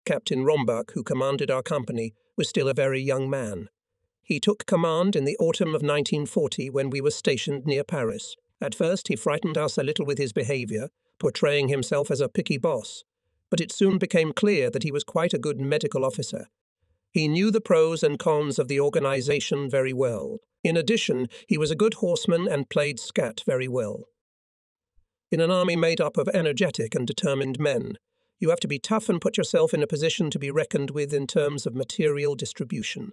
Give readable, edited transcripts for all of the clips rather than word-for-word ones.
Captain Rombach, who commanded our company, was still a very young man. He took command in the autumn of 1940 when we were stationed near Paris. At first he frightened us a little with his behaviour, portraying himself as a picky boss, but it soon became clear that he was quite a good medical officer. He knew the pros and cons of the organization very well. In addition, he was a good horseman and played scat very well. In an army made up of energetic and determined men, you have to be tough and put yourself in a position to be reckoned with in terms of material distribution.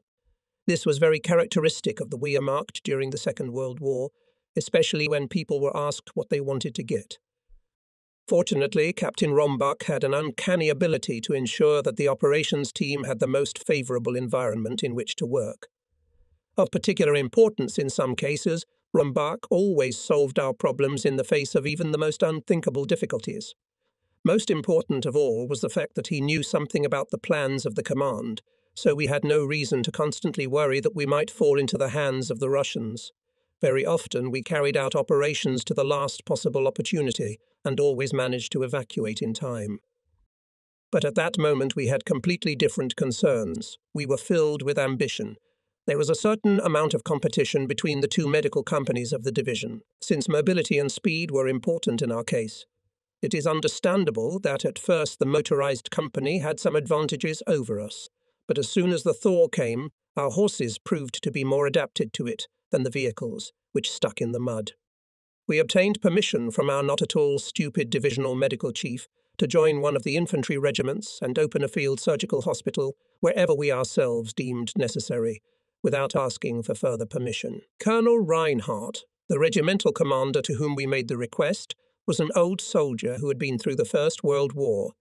This was very characteristic of the Wehrmacht during the Second World War, especially when people were asked what they wanted to get. Fortunately, Captain Rombach had an uncanny ability to ensure that the operations team had the most favorable environment in which to work. Of particular importance in some cases, Rombach always solved our problems in the face of even the most unthinkable difficulties. Most important of all was the fact that he knew something about the plans of the command, so we had no reason to constantly worry that we might fall into the hands of the Russians. Very often we carried out operations to the last possible opportunity and always managed to evacuate in time. But at that moment we had completely different concerns. We were filled with ambition. There was a certain amount of competition between the two medical companies of the division, since mobility and speed were important in our case. It is understandable that at first the motorized company had some advantages over us, but as soon as the thaw came, our horses proved to be more adapted to it than the vehicles, which stuck in the mud. We obtained permission from our not at all stupid divisional medical chief to join one of the infantry regiments and open a field surgical hospital wherever we ourselves deemed necessary, without asking for further permission. Colonel Reinhardt, the regimental commander to whom we made the request, was an old soldier who had been through the First World War.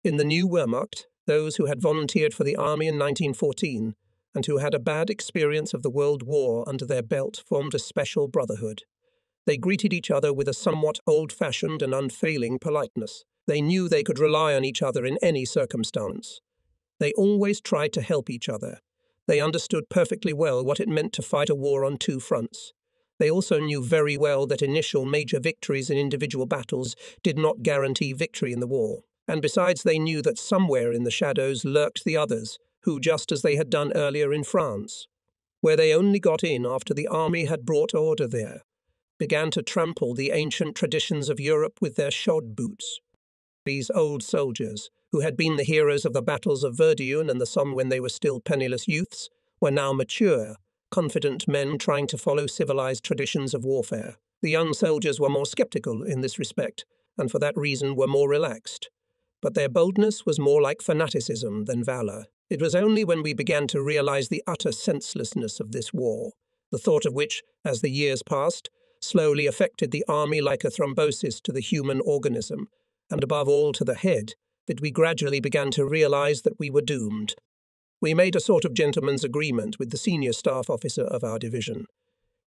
In the new Wehrmacht, those who had volunteered for the army in 1914 and who had a bad experience of the World War under their belt formed a special brotherhood. They greeted each other with a somewhat old-fashioned and unfailing politeness. They knew they could rely on each other in any circumstance. They always tried to help each other. They understood perfectly well what it meant to fight a war on two fronts. They also knew very well that initial major victories in individual battles did not guarantee victory in the war. And besides, they knew that somewhere in the shadows lurked the others, who, just as they had done earlier in France, where they only got in after the army had brought order there, began to trample the ancient traditions of Europe with their shod boots. These old soldiers, who had been the heroes of the battles of Verdun and the Somme when they were still penniless youths, were now mature, confident men trying to follow civilized traditions of warfare. The young soldiers were more skeptical in this respect, and for that reason were more relaxed. But their boldness was more like fanaticism than valor. It was only when we began to realize the utter senselessness of this war, the thought of which, as the years passed, slowly affected the army like a thrombosis to the human organism, and above all to the head, that we gradually began to realize that we were doomed. We made a sort of gentleman's agreement with the senior staff officer of our division.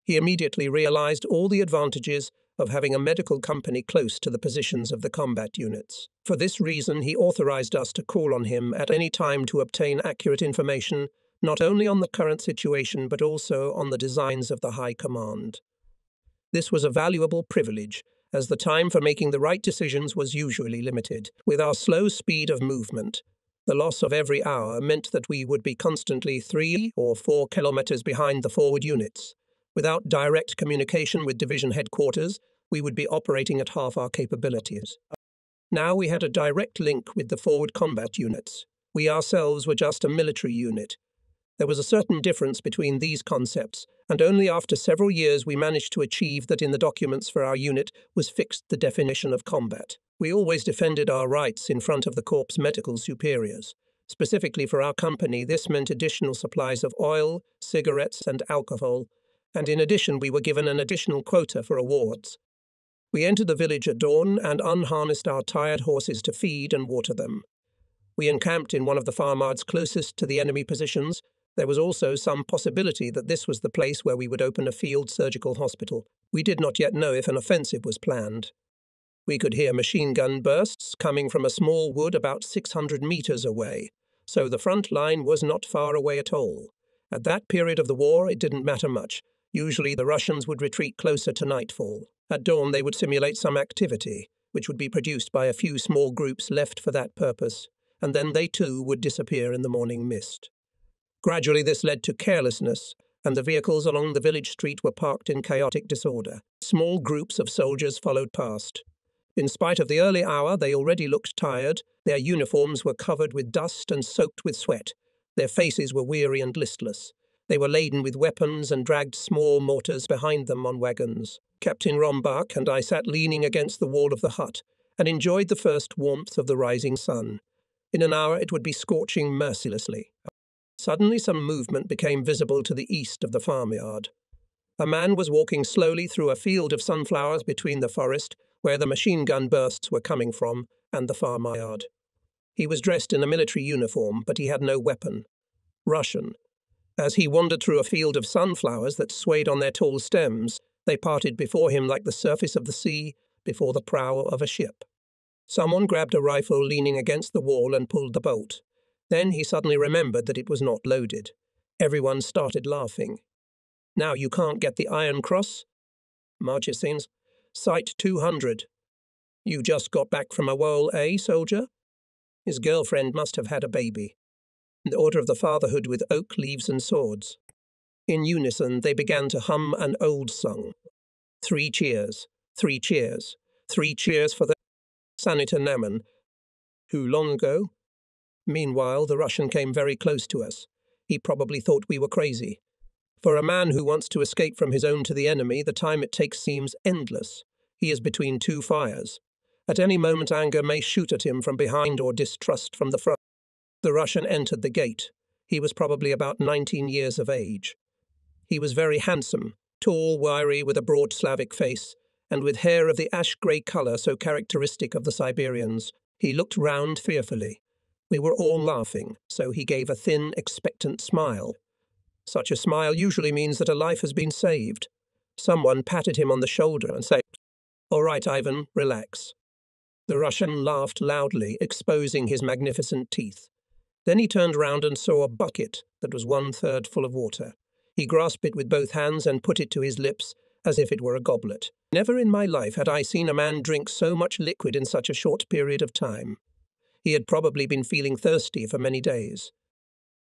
He immediately realized all the advantages of having a medical company close to the positions of the combat units. For this reason, he authorized us to call on him at any time to obtain accurate information, not only on the current situation but also on the designs of the High Command. This was a valuable privilege, as the time for making the right decisions was usually limited. With our slow speed of movement, the loss of every hour meant that we would be constantly 3 or 4 kilometers behind the forward units. Without direct communication with division headquarters, we would be operating at half our capabilities. Now we had a direct link with the forward combat units. We ourselves were just a military unit. There was a certain difference between these concepts, and only after several years we managed to achieve that in the documents for our unit was fixed the definition of combat. We always defended our rights in front of the Corps' medical superiors. Specifically for our company, this meant additional supplies of oil, cigarettes, and alcohol, and in addition we were given an additional quota for awards. We entered the village at dawn and unharnessed our tired horses to feed and water them. We encamped in one of the farmyards closest to the enemy positions. There was also some possibility that this was the place where we would open a field surgical hospital. We did not yet know if an offensive was planned. We could hear machine gun bursts coming from a small wood about 600 meters away, so the front line was not far away at all. At that period of the war, it didn't matter much. Usually the Russians would retreat closer to nightfall. At dawn they would simulate some activity, which would be produced by a few small groups left for that purpose, and then they too would disappear in the morning mist. Gradually this led to carelessness, and the vehicles along the village street were parked in chaotic disorder. Small groups of soldiers followed past. In spite of the early hour, they already looked tired. Their uniforms were covered with dust and soaked with sweat. Their faces were weary and listless. They were laden with weapons and dragged small mortars behind them on wagons. Captain Rombach and I sat leaning against the wall of the hut and enjoyed the first warmth of the rising sun. In an hour it would be scorching mercilessly. Suddenly some movement became visible to the east of the farmyard. A man was walking slowly through a field of sunflowers between the forest, where the machine gun bursts were coming from, and the farmyard. He was dressed in a military uniform, but he had no weapon. Russian. As he wandered through a field of sunflowers that swayed on their tall stems, they parted before him like the surface of the sea before the prow of a ship. Someone grabbed a rifle leaning against the wall and pulled the bolt. Then he suddenly remembered that it was not loaded. Everyone started laughing. "Now you can't get the Iron Cross?" Marchesines. "Site 200. You just got back from a whirl, eh, soldier?" His girlfriend must have had a baby. In the order of the fatherhood with oak leaves and swords. In unison they began to hum an old song. 3 cheers, 3 cheers, 3 cheers for the Senator Naman. Who long ago? Meanwhile, the Russian came very close to us. He probably thought we were crazy. For a man who wants to escape from his own to the enemy, the time it takes seems endless. He is between 2 fires. At any moment anger may shoot at him from behind or distrust from the front. The Russian entered the gate. He was probably about 19 years of age. He was very handsome, tall, wiry, with a broad Slavic face, and with hair of the ash-grey colour so characteristic of the Siberians. He looked round fearfully. We were all laughing, so he gave a thin, expectant smile. Such a smile usually means that a life has been saved. Someone patted him on the shoulder and said, "All right, Ivan, relax." The Russian laughed loudly, exposing his magnificent teeth. Then he turned round and saw a bucket that was 1/3 full of water. He grasped it with both hands and put it to his lips, as if it were a goblet. Never in my life had I seen a man drink so much liquid in such a short period of time. He had probably been feeling thirsty for many days.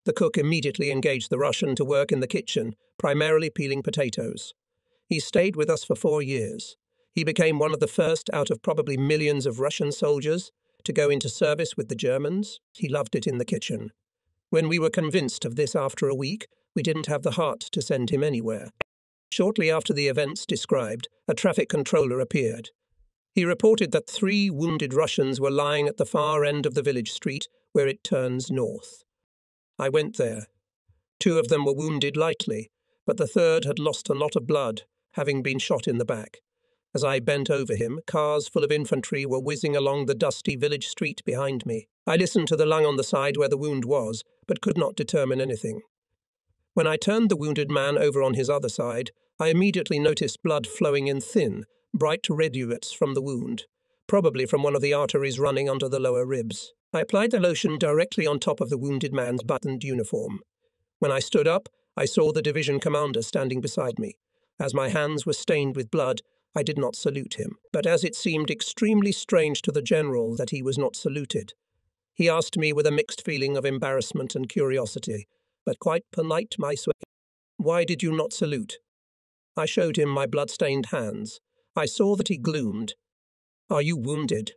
The cook immediately engaged the Russian to work in the kitchen, primarily peeling potatoes. He stayed with us for 4 years. He became one of the first out of probably millions of Russian soldiers to go into service with the Germans. He loved it in the kitchen. When we were convinced of this after a week, we didn't have the heart to send him anywhere. Shortly after the events described, a traffic controller appeared. He reported that 3 wounded Russians were lying at the far end of the village street, where it turns north. I went there. 2 of them were wounded lightly, but the third had lost a lot of blood, having been shot in the back. As I bent over him, cars full of infantry were whizzing along the dusty village street behind me. I listened to the lung on the side where the wound was, but could not determine anything. When I turned the wounded man over on his other side, I immediately noticed blood flowing in thin, bright rivulets from the wound, probably from one of the arteries running under the lower ribs. I applied the lotion directly on top of the wounded man's buttoned uniform. When I stood up, I saw the division commander standing beside me. As my hands were stained with blood, I did not salute him, but as it seemed extremely strange to the general that he was not saluted. He asked me with a mixed feeling of embarrassment and curiosity, but quite polite, my sweet. "Why did you not salute?" I showed him my blood-stained hands. I saw that he gloomed. "Are you wounded?"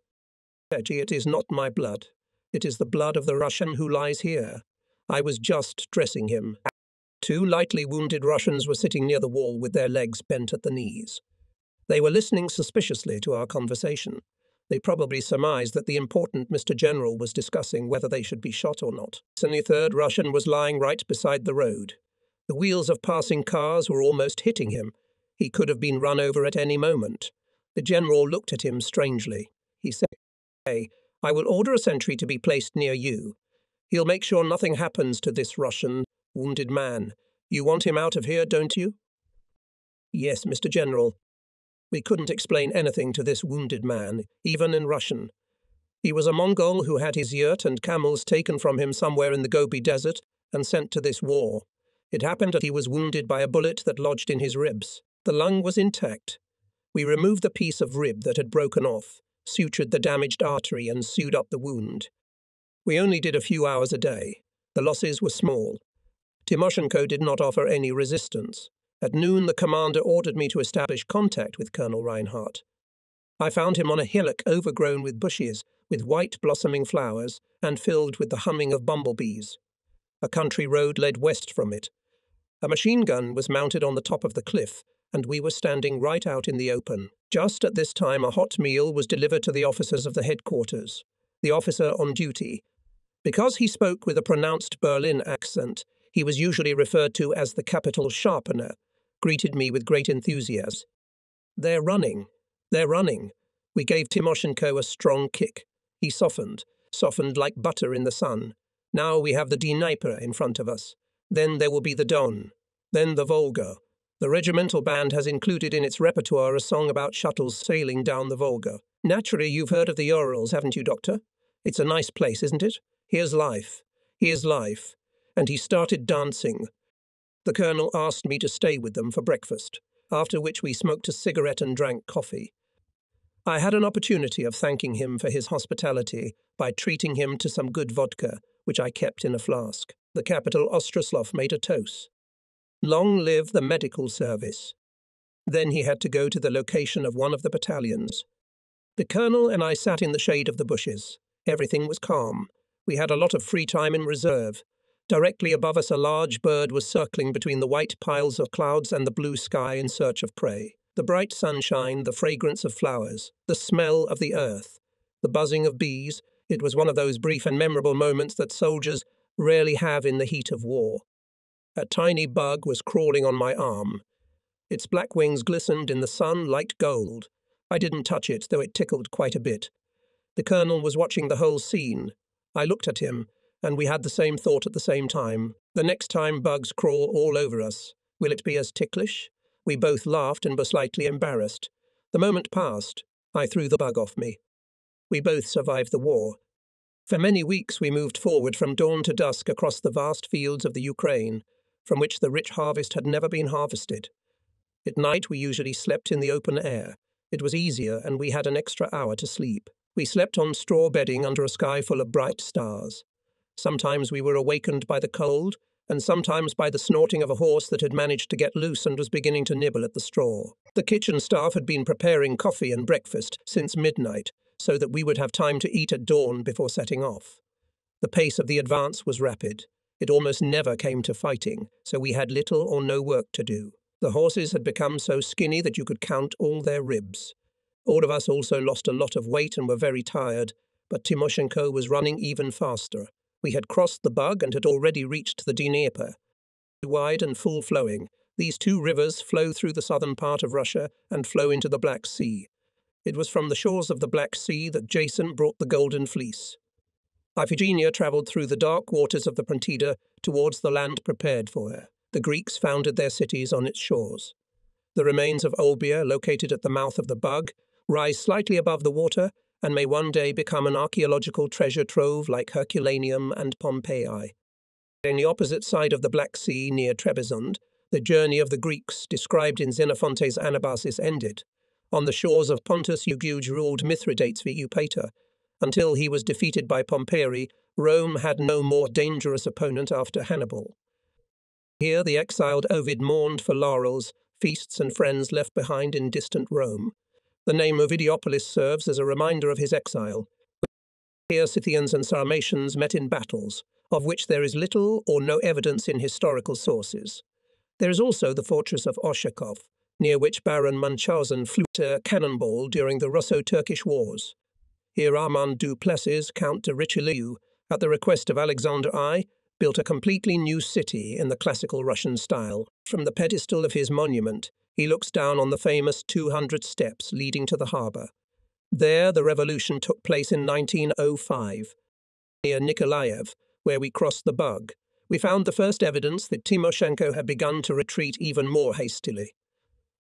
"Reggie, it is not my blood. It is the blood of the Russian who lies here. I was just dressing him." 2 lightly wounded Russians were sitting near the wall with their legs bent at the knees. They were listening suspiciously to our conversation. They probably surmised that the important Mr. General was discussing whether they should be shot or not. The 3rd Russian was lying right beside the road. The wheels of passing cars were almost hitting him. He could have been run over at any moment. The general looked at him strangely. He said, "Hey, I will order a sentry to be placed near you. He'll make sure nothing happens to this Russian wounded man. You want him out of here, don't you?" "Yes, Mr. General." We couldn't explain anything to this wounded man, even in Russian. He was a Mongol who had his yurt and camels taken from him somewhere in the Gobi Desert and sent to this war. It happened that he was wounded by a bullet that lodged in his ribs. The lung was intact. We removed the piece of rib that had broken off, sutured the damaged artery and sewed up the wound. We only did a few hours a day. The losses were small. Timoshenko did not offer any resistance. At noon, the commander ordered me to establish contact with Colonel Reinhardt. I found him on a hillock overgrown with bushes, with white blossoming flowers, and filled with the humming of bumblebees. A country road led west from it. A machine gun was mounted on the top of the cliff, and we were standing right out in the open. Just at this time, a hot meal was delivered to the officers of the headquarters. The officer on duty. Because he spoke with a pronounced Berlin accent, he was usually referred to as the capital sharpener, greeted me with great enthusiasm. "They're running. They're running." We gave Timoshenko a strong kick. He softened like butter in the sun. Now we have the Dnieper in front of us. Then there will be the Don. Then the Volga. The regimental band has included in its repertoire a song about shuttles sailing down the Volga. Naturally, you've heard of the Urals, haven't you, Doctor? It's a nice place, isn't it? Here's life. Here's life. And he started dancing. The colonel asked me to stay with them for breakfast, after which we smoked a cigarette and drank coffee. I had an opportunity of thanking him for his hospitality by treating him to some good vodka, which I kept in a flask. The capital Ostroslov made a toast. Long live the medical service. Then he had to go to the location of one of the battalions. The colonel and I sat in the shade of the bushes. Everything was calm. We had a lot of free time in reserve. Directly above us, a large bird was circling between the white piles of clouds and the blue sky in search of prey. The bright sunshine, the fragrance of flowers, the smell of the earth, the buzzing of bees. It was one of those brief and memorable moments that soldiers rarely have in the heat of war. A tiny bug was crawling on my arm. Its black wings glistened in the sun like gold. I didn't touch it, though it tickled quite a bit. The colonel was watching the whole scene. I looked at him, and we had the same thought at the same time. The next time bugs crawl all over us, will it be as ticklish? We both laughed and were slightly embarrassed. The moment passed. I threw the bug off me. We both survived the war. For many weeks we moved forward from dawn to dusk across the vast fields of the Ukraine, from which the rich harvest had never been harvested. At night we usually slept in the open air. It was easier, and we had an extra hour to sleep. We slept on straw bedding under a sky full of bright stars. Sometimes we were awakened by the cold, and sometimes by the snorting of a horse that had managed to get loose and was beginning to nibble at the straw. The kitchen staff had been preparing coffee and breakfast since midnight, so that we would have time to eat at dawn before setting off. The pace of the advance was rapid. It almost never came to fighting, so we had little or no work to do. The horses had become so skinny that you could count all their ribs. All of us also lost a lot of weight and were very tired, but Timoshenko was running even faster. We had crossed the Bug and had already reached the Dnieper. Wide and full-flowing, these two rivers flow through the southern part of Russia and flow into the Black Sea. It was from the shores of the Black Sea that Jason brought the Golden Fleece. Iphigenia travelled through the dark waters of the Prontida towards the land prepared for her. The Greeks founded their cities on its shores. The remains of Olbia, located at the mouth of the Bug, rise slightly above the water and may one day become an archaeological treasure trove like Herculaneum and Pompeii. On the opposite side of the Black Sea, near Trebizond, the journey of the Greeks, described in Xenophonte's Anabasis, ended. On the shores of Pontus, Euguge ruled Mithridates v. Eupator. Until he was defeated by Pomperi, Rome had no more dangerous opponent after Hannibal. Here the exiled Ovid mourned for laurels, feasts and friends left behind in distant Rome. The name Ovidiopolis serves as a reminder of his exile. Here Scythians and Sarmatians met in battles, of which there is little or no evidence in historical sources. There is also the fortress of Oshakov, near which Baron Munchausen flew a cannonball during the Russo-Turkish Wars. Here Armand du Plessis, Count de Richelieu, at the request of Alexander I, built a completely new city in the classical Russian style. From the pedestal of his monument, he looks down on the famous 200 steps leading to the harbour. There the revolution took place in 1905, near Nikolaev, where we crossed the Bug. We found the first evidence that Timoshenko had begun to retreat even more hastily.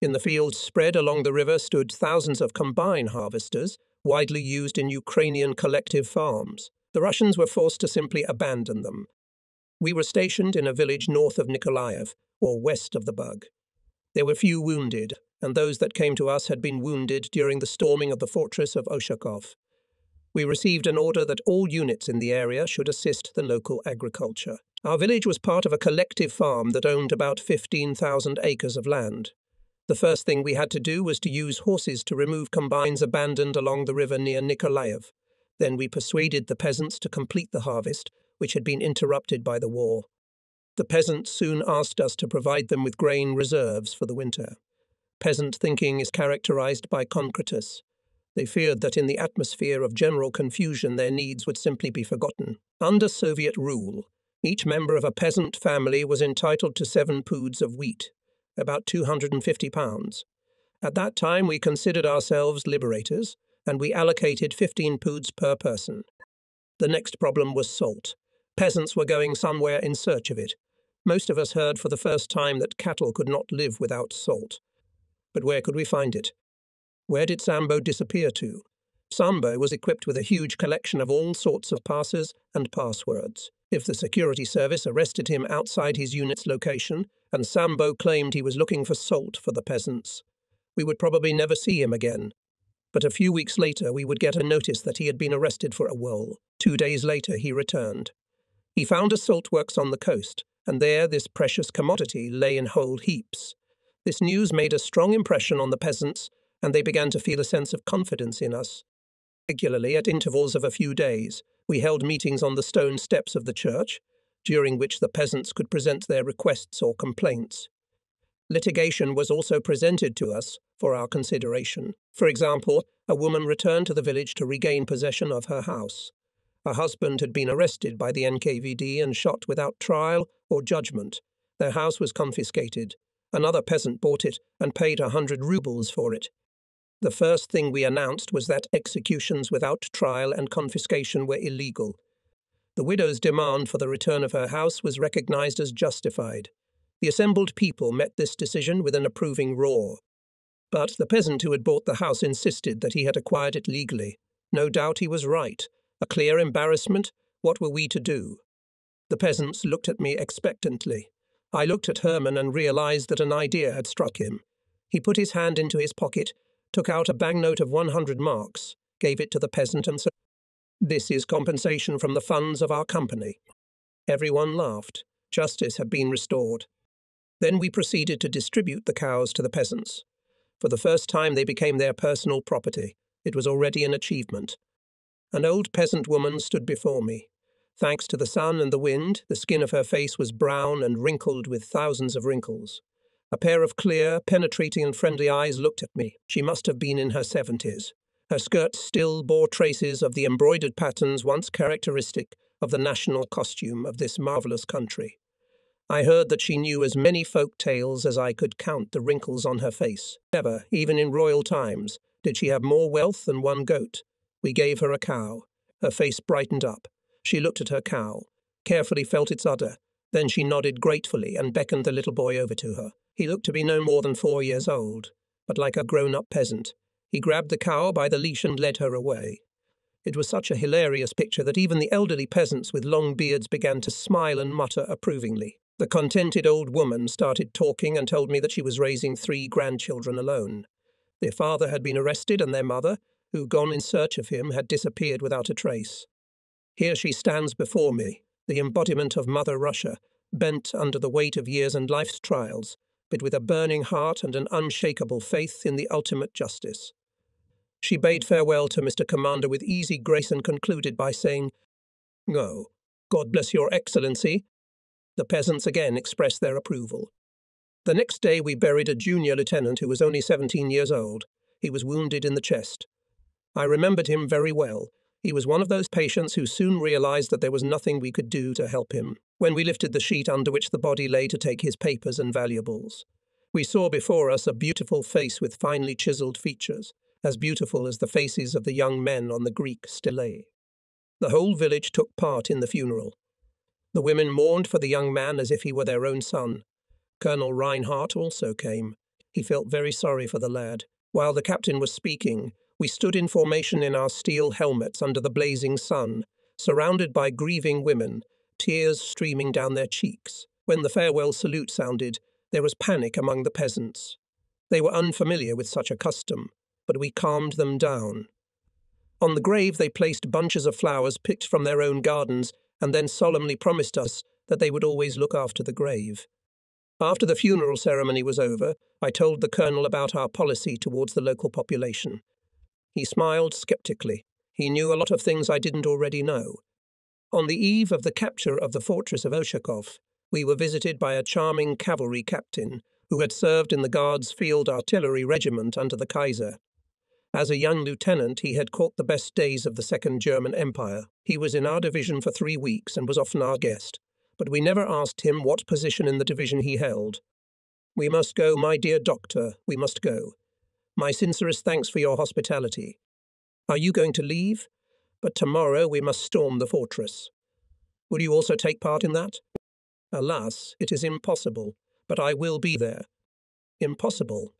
In the fields spread along the river stood thousands of combine harvesters, widely used in Ukrainian collective farms. The Russians were forced to simply abandon them. We were stationed in a village north of Nikolaev, or west of the Bug. There were few wounded, and those that came to us had been wounded during the storming of the fortress of Oshakov. We received an order that all units in the area should assist the local agriculture. Our village was part of a collective farm that owned about 15,000 acres of land. The first thing we had to do was to use horses to remove combines abandoned along the river near Nikolaev. Then we persuaded the peasants to complete the harvest, which had been interrupted by the war. The peasants soon asked us to provide them with grain reserves for the winter. Peasant thinking is characterized by concretus. They feared that in the atmosphere of general confusion their needs would simply be forgotten. Under Soviet rule, each member of a peasant family was entitled to 7 poods of wheat, about 250 pounds. At that time we considered ourselves liberators, and we allocated 15 poods per person. The next problem was salt. Peasants were going somewhere in search of it. Most of us heard for the first time that cattle could not live without salt. But where could we find it? Where did Sambo disappear to? Sambo was equipped with a huge collection of all sorts of passes and passwords. If the security service arrested him outside his unit's location, and Sambo claimed he was looking for salt for the peasants, we would probably never see him again. But a few weeks later we would get a notice that he had been arrested for a wool. 2 days later he returned. He found a salt works on the coast, and there this precious commodity lay in whole heaps. This news made a strong impression on the peasants, and they began to feel a sense of confidence in us. Regularly, at intervals of a few days, we held meetings on the stone steps of the church, during which the peasants could present their requests or complaints. Litigation was also presented to us for our consideration. For example, a woman returned to the village to regain possession of her house. Her husband had been arrested by the NKVD and shot without trial or judgment. Their house was confiscated. Another peasant bought it and paid 100 rubles for it. The first thing we announced was that executions without trial and confiscation were illegal. The widow's demand for the return of her house was recognized as justified. The assembled people met this decision with an approving roar. But the peasant who had bought the house insisted that he had acquired it legally. No doubt he was right. A clear embarrassment. What were we to do? The peasants looked at me expectantly. I looked at Herman and realized that an idea had struck him. He put his hand into his pocket, took out a banknote of 100 marks, gave it to the peasant and said, "This is compensation from the funds of our company." Everyone laughed. Justice had been restored. Then we proceeded to distribute the cows to the peasants. For the first time they became their personal property. It was already an achievement. An old peasant woman stood before me. Thanks to the sun and the wind, the skin of her face was brown and wrinkled with thousands of wrinkles. A pair of clear, penetrating and friendly eyes looked at me. She must have been in her 70s. Her skirt still bore traces of the embroidered patterns once characteristic of the national costume of this marvelous country. I heard that she knew as many folk tales as I could count the wrinkles on her face. Never, even in royal times, did she have more wealth than one goat. We gave her a cow. Her face brightened up. She looked at her cow, carefully felt its udder. Then she nodded gratefully and beckoned the little boy over to her. He looked to be no more than 4 years old, but like a grown-up peasant. He grabbed the cow by the leash and led her away. It was such a hilarious picture that even the elderly peasants with long beards began to smile and mutter approvingly. The contented old woman started talking and told me that she was raising 3 grandchildren alone. Their father had been arrested and their mother, who, gone in search of him, had disappeared without a trace. Here she stands before me, the embodiment of Mother Russia, bent under the weight of years and life's trials, but with a burning heart and an unshakable faith in the ultimate justice. She bade farewell to Mr. Commander with easy grace and concluded by saying, "Oh, God bless your Excellency." The peasants again expressed their approval. The next day we buried a junior lieutenant who was only 17 years old. He was wounded in the chest. I remembered him very well. He was one of those patients who soon realized that there was nothing we could do to help him. When we lifted the sheet under which the body lay to take his papers and valuables, we saw before us a beautiful face with finely chiseled features, as beautiful as the faces of the young men on the Greek stelae. The whole village took part in the funeral. The women mourned for the young man as if he were their own son. Colonel Reinhardt also came. He felt very sorry for the lad. While the captain was speaking, we stood in formation in our steel helmets under the blazing sun, surrounded by grieving women, tears streaming down their cheeks. When the farewell salute sounded, there was panic among the peasants. They were unfamiliar with such a custom, but we calmed them down. On the grave they placed bunches of flowers picked from their own gardens and then solemnly promised us that they would always look after the grave. After the funeral ceremony was over, I told the colonel about our policy towards the local population. He smiled skeptically. He knew a lot of things I didn't already know. On the eve of the capture of the fortress of Oshakov, we were visited by a charming cavalry captain who had served in the Guards Field Artillery Regiment under the Kaiser. As a young lieutenant, he had caught the best days of the Second German Empire. He was in our division for 3 weeks and was often our guest, but we never asked him what position in the division he held. "We must go, my dear doctor, we must go. My sincerest thanks for your hospitality. Are you going to leave? But tomorrow we must storm the fortress. Will you also take part in that?" "Alas, it is impossible, but I will be there." "Impossible.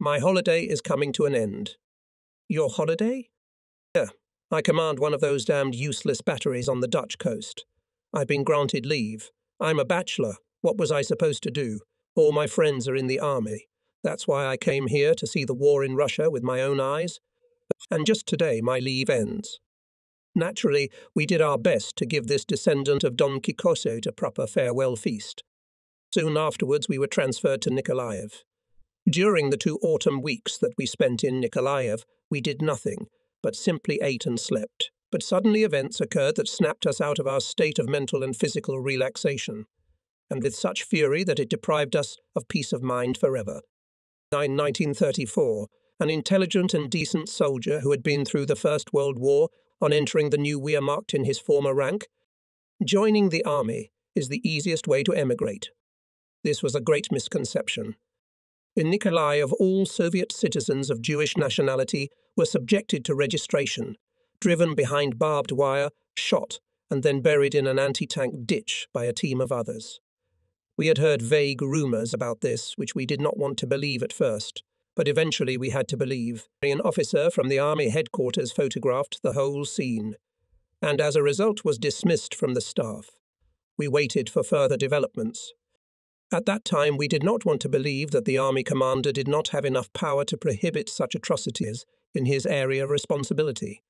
My holiday is coming to an end." "Your holiday?" "Yeah, I command one of those damned useless batteries on the Dutch coast. I've been granted leave. I'm a bachelor. What was I supposed to do? All my friends are in the army. That's why I came here to see the war in Russia with my own eyes. And just today my leave ends." Naturally, we did our best to give this descendant of Don Quixote a proper farewell feast. Soon afterwards we were transferred to Nikolaev. During the 2 autumn weeks that we spent in Nikolaev, we did nothing, but simply ate and slept. But suddenly events occurred that snapped us out of our state of mental and physical relaxation, and with such fury that it deprived us of peace of mind forever. In 1934, an intelligent and decent soldier who had been through the First World War, on entering the new Wehrmacht in his former rank, joining the army is the easiest way to emigrate. This was a great misconception. In Nikolaev, all Soviet citizens of Jewish nationality were subjected to registration, driven behind barbed wire, shot, and then buried in an anti-tank ditch by a team of others. We had heard vague rumours about this, which we did not want to believe at first, but eventually we had to believe. An officer from the army headquarters photographed the whole scene, and as a result was dismissed from the staff. We waited for further developments. At that time, we did not want to believe that the army commander did not have enough power to prohibit such atrocities in his area of responsibility.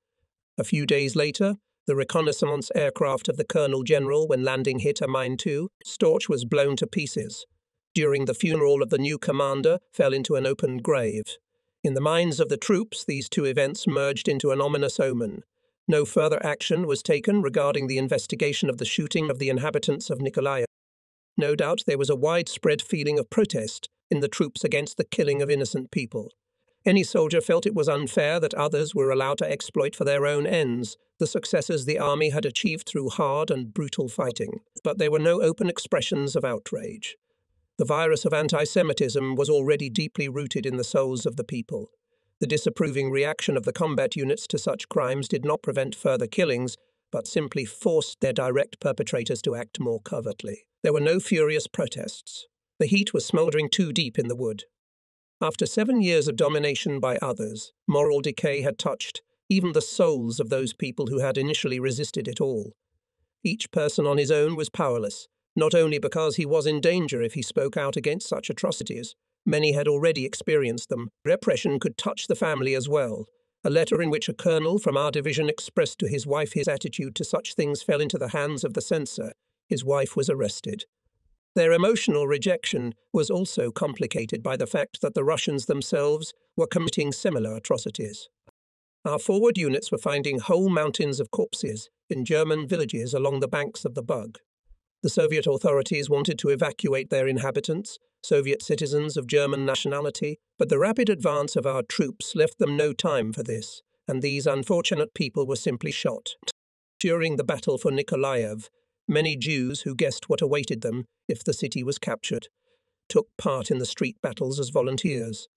A few days later, the reconnaissance aircraft of the Colonel General, when landing, hit a mine too. Storch was blown to pieces. During the funeral of the new commander, fell into an open grave. In the minds of the troops, these 2 events merged into an ominous omen. No further action was taken regarding the investigation of the shooting of the inhabitants of Nikolaev. No doubt there was a widespread feeling of protest in the troops against the killing of innocent people. Any soldier felt it was unfair that others were allowed to exploit for their own ends the successes the army had achieved through hard and brutal fighting. But there were no open expressions of outrage. The virus of anti-Semitism was already deeply rooted in the souls of the people. The disapproving reaction of the combat units to such crimes did not prevent further killings, but simply forced their direct perpetrators to act more covertly. There were no furious protests. The heat was smouldering too deep in the wood. After 7 years of domination by others, moral decay had touched even the souls of those people who had initially resisted it all. Each person on his own was powerless, not only because he was in danger if he spoke out against such atrocities. Many had already experienced them. Repression could touch the family as well. A letter in which a colonel from our division expressed to his wife his attitude to such things fell into the hands of the censor. His wife was arrested. Their emotional rejection was also complicated by the fact that the Russians themselves were committing similar atrocities. Our forward units were finding whole mountains of corpses in German villages along the banks of the Bug. The Soviet authorities wanted to evacuate their inhabitants, Soviet citizens of German nationality, but the rapid advance of our troops left them no time for this, and these unfortunate people were simply shot. During the battle for Nikolaev, many Jews who guessed what awaited them if the city was captured took part in the street battles as volunteers.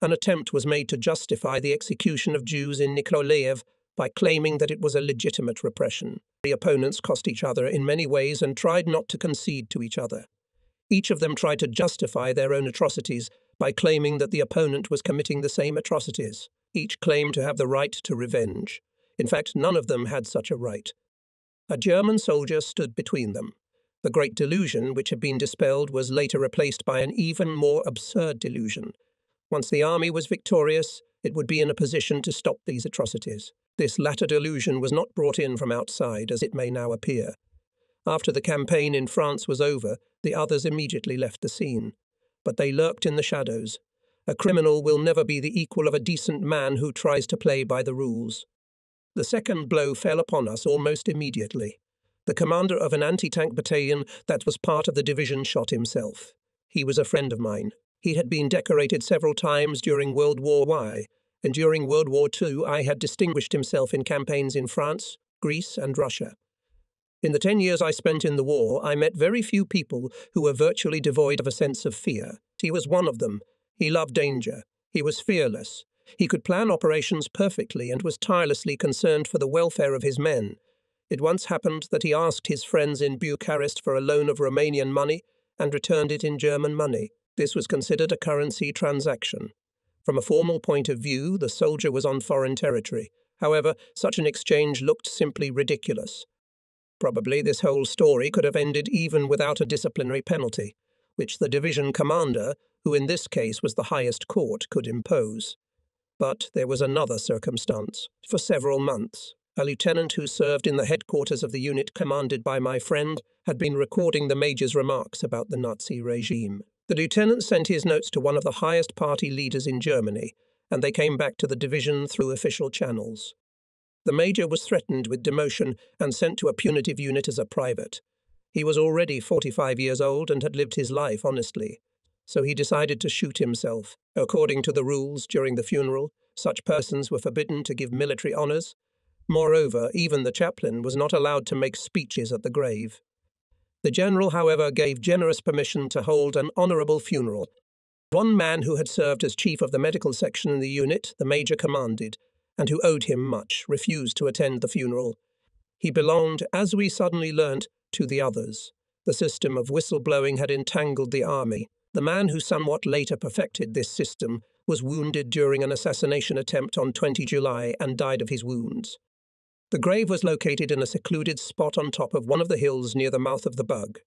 An attempt was made to justify the execution of Jews in Nikolaev by claiming that it was a legitimate repression. The opponents cost each other in many ways and tried not to concede to each other. Each of them tried to justify their own atrocities by claiming that the opponent was committing the same atrocities. Each claimed to have the right to revenge. In fact, none of them had such a right. A German soldier stood between them. The great delusion which had been dispelled was later replaced by an even more absurd delusion. Once the army was victorious, it would be in a position to stop these atrocities. This latter delusion was not brought in from outside, as it may now appear. After the campaign in France was over, the others immediately left the scene. But they lurked in the shadows. A criminal will never be the equal of a decent man who tries to play by the rules. The second blow fell upon us almost immediately. The commander of an anti-tank battalion that was part of the division shot himself. He was a friend of mine. He had been decorated several times during World War I, and during World War II I had distinguished himself in campaigns in France, Greece, and Russia. In the 10 years I spent in the war, I met very few people who were virtually devoid of a sense of fear. He was one of them. He loved danger. He was fearless. He could plan operations perfectly and was tirelessly concerned for the welfare of his men. It once happened that he asked his friends in Bucharest for a loan of Romanian money and returned it in German money. This was considered a currency transaction. From a formal point of view, the soldier was on foreign territory. However, such an exchange looked simply ridiculous. Probably this whole story could have ended even without a disciplinary penalty, which the division commander, who in this case was the highest court, could impose. But there was another circumstance. For several months, a lieutenant who served in the headquarters of the unit commanded by my friend had been recording the major's remarks about the Nazi regime. The lieutenant sent his notes to one of the highest party leaders in Germany, and they came back to the division through official channels. The major was threatened with demotion and sent to a punitive unit as a private. He was already 45 years old and had lived his life honestly. So he decided to shoot himself. According to the rules during the funeral, such persons were forbidden to give military honours. Moreover, even the chaplain was not allowed to make speeches at the grave. The general, however, gave generous permission to hold an honourable funeral. One man who had served as chief of the medical section in the unit, the major commanded, and who owed him much, refused to attend the funeral. He belonged, as we suddenly learnt, to the others. The system of whistleblowing had entangled the army. The man who somewhat later perfected this system was wounded during an assassination attempt on 20 July and died of his wounds. The grave was located in a secluded spot on top of one of the hills near the mouth of the Bug.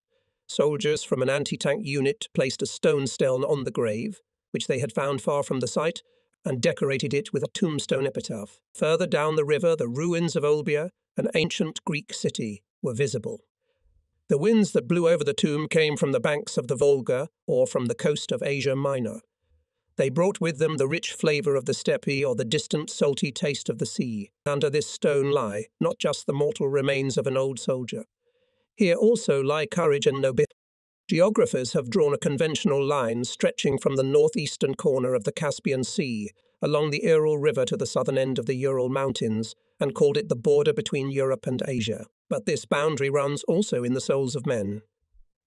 Soldiers from an anti-tank unit placed a stone stele on the grave, which they had found far from the site, and decorated it with a tombstone epitaph. Further down the river, the ruins of Olbia, an ancient Greek city, were visible. The winds that blew over the tomb came from the banks of the Volga or from the coast of Asia Minor. They brought with them the rich flavour of the steppe or the distant salty taste of the sea. Under this stone lie not just the mortal remains of an old soldier. Here also lie courage and nobility. Geographers have drawn a conventional line stretching from the northeastern corner of the Caspian Sea along the Ural River to the southern end of the Ural Mountains and called it the border between Europe and Asia. But this boundary runs also in the souls of men.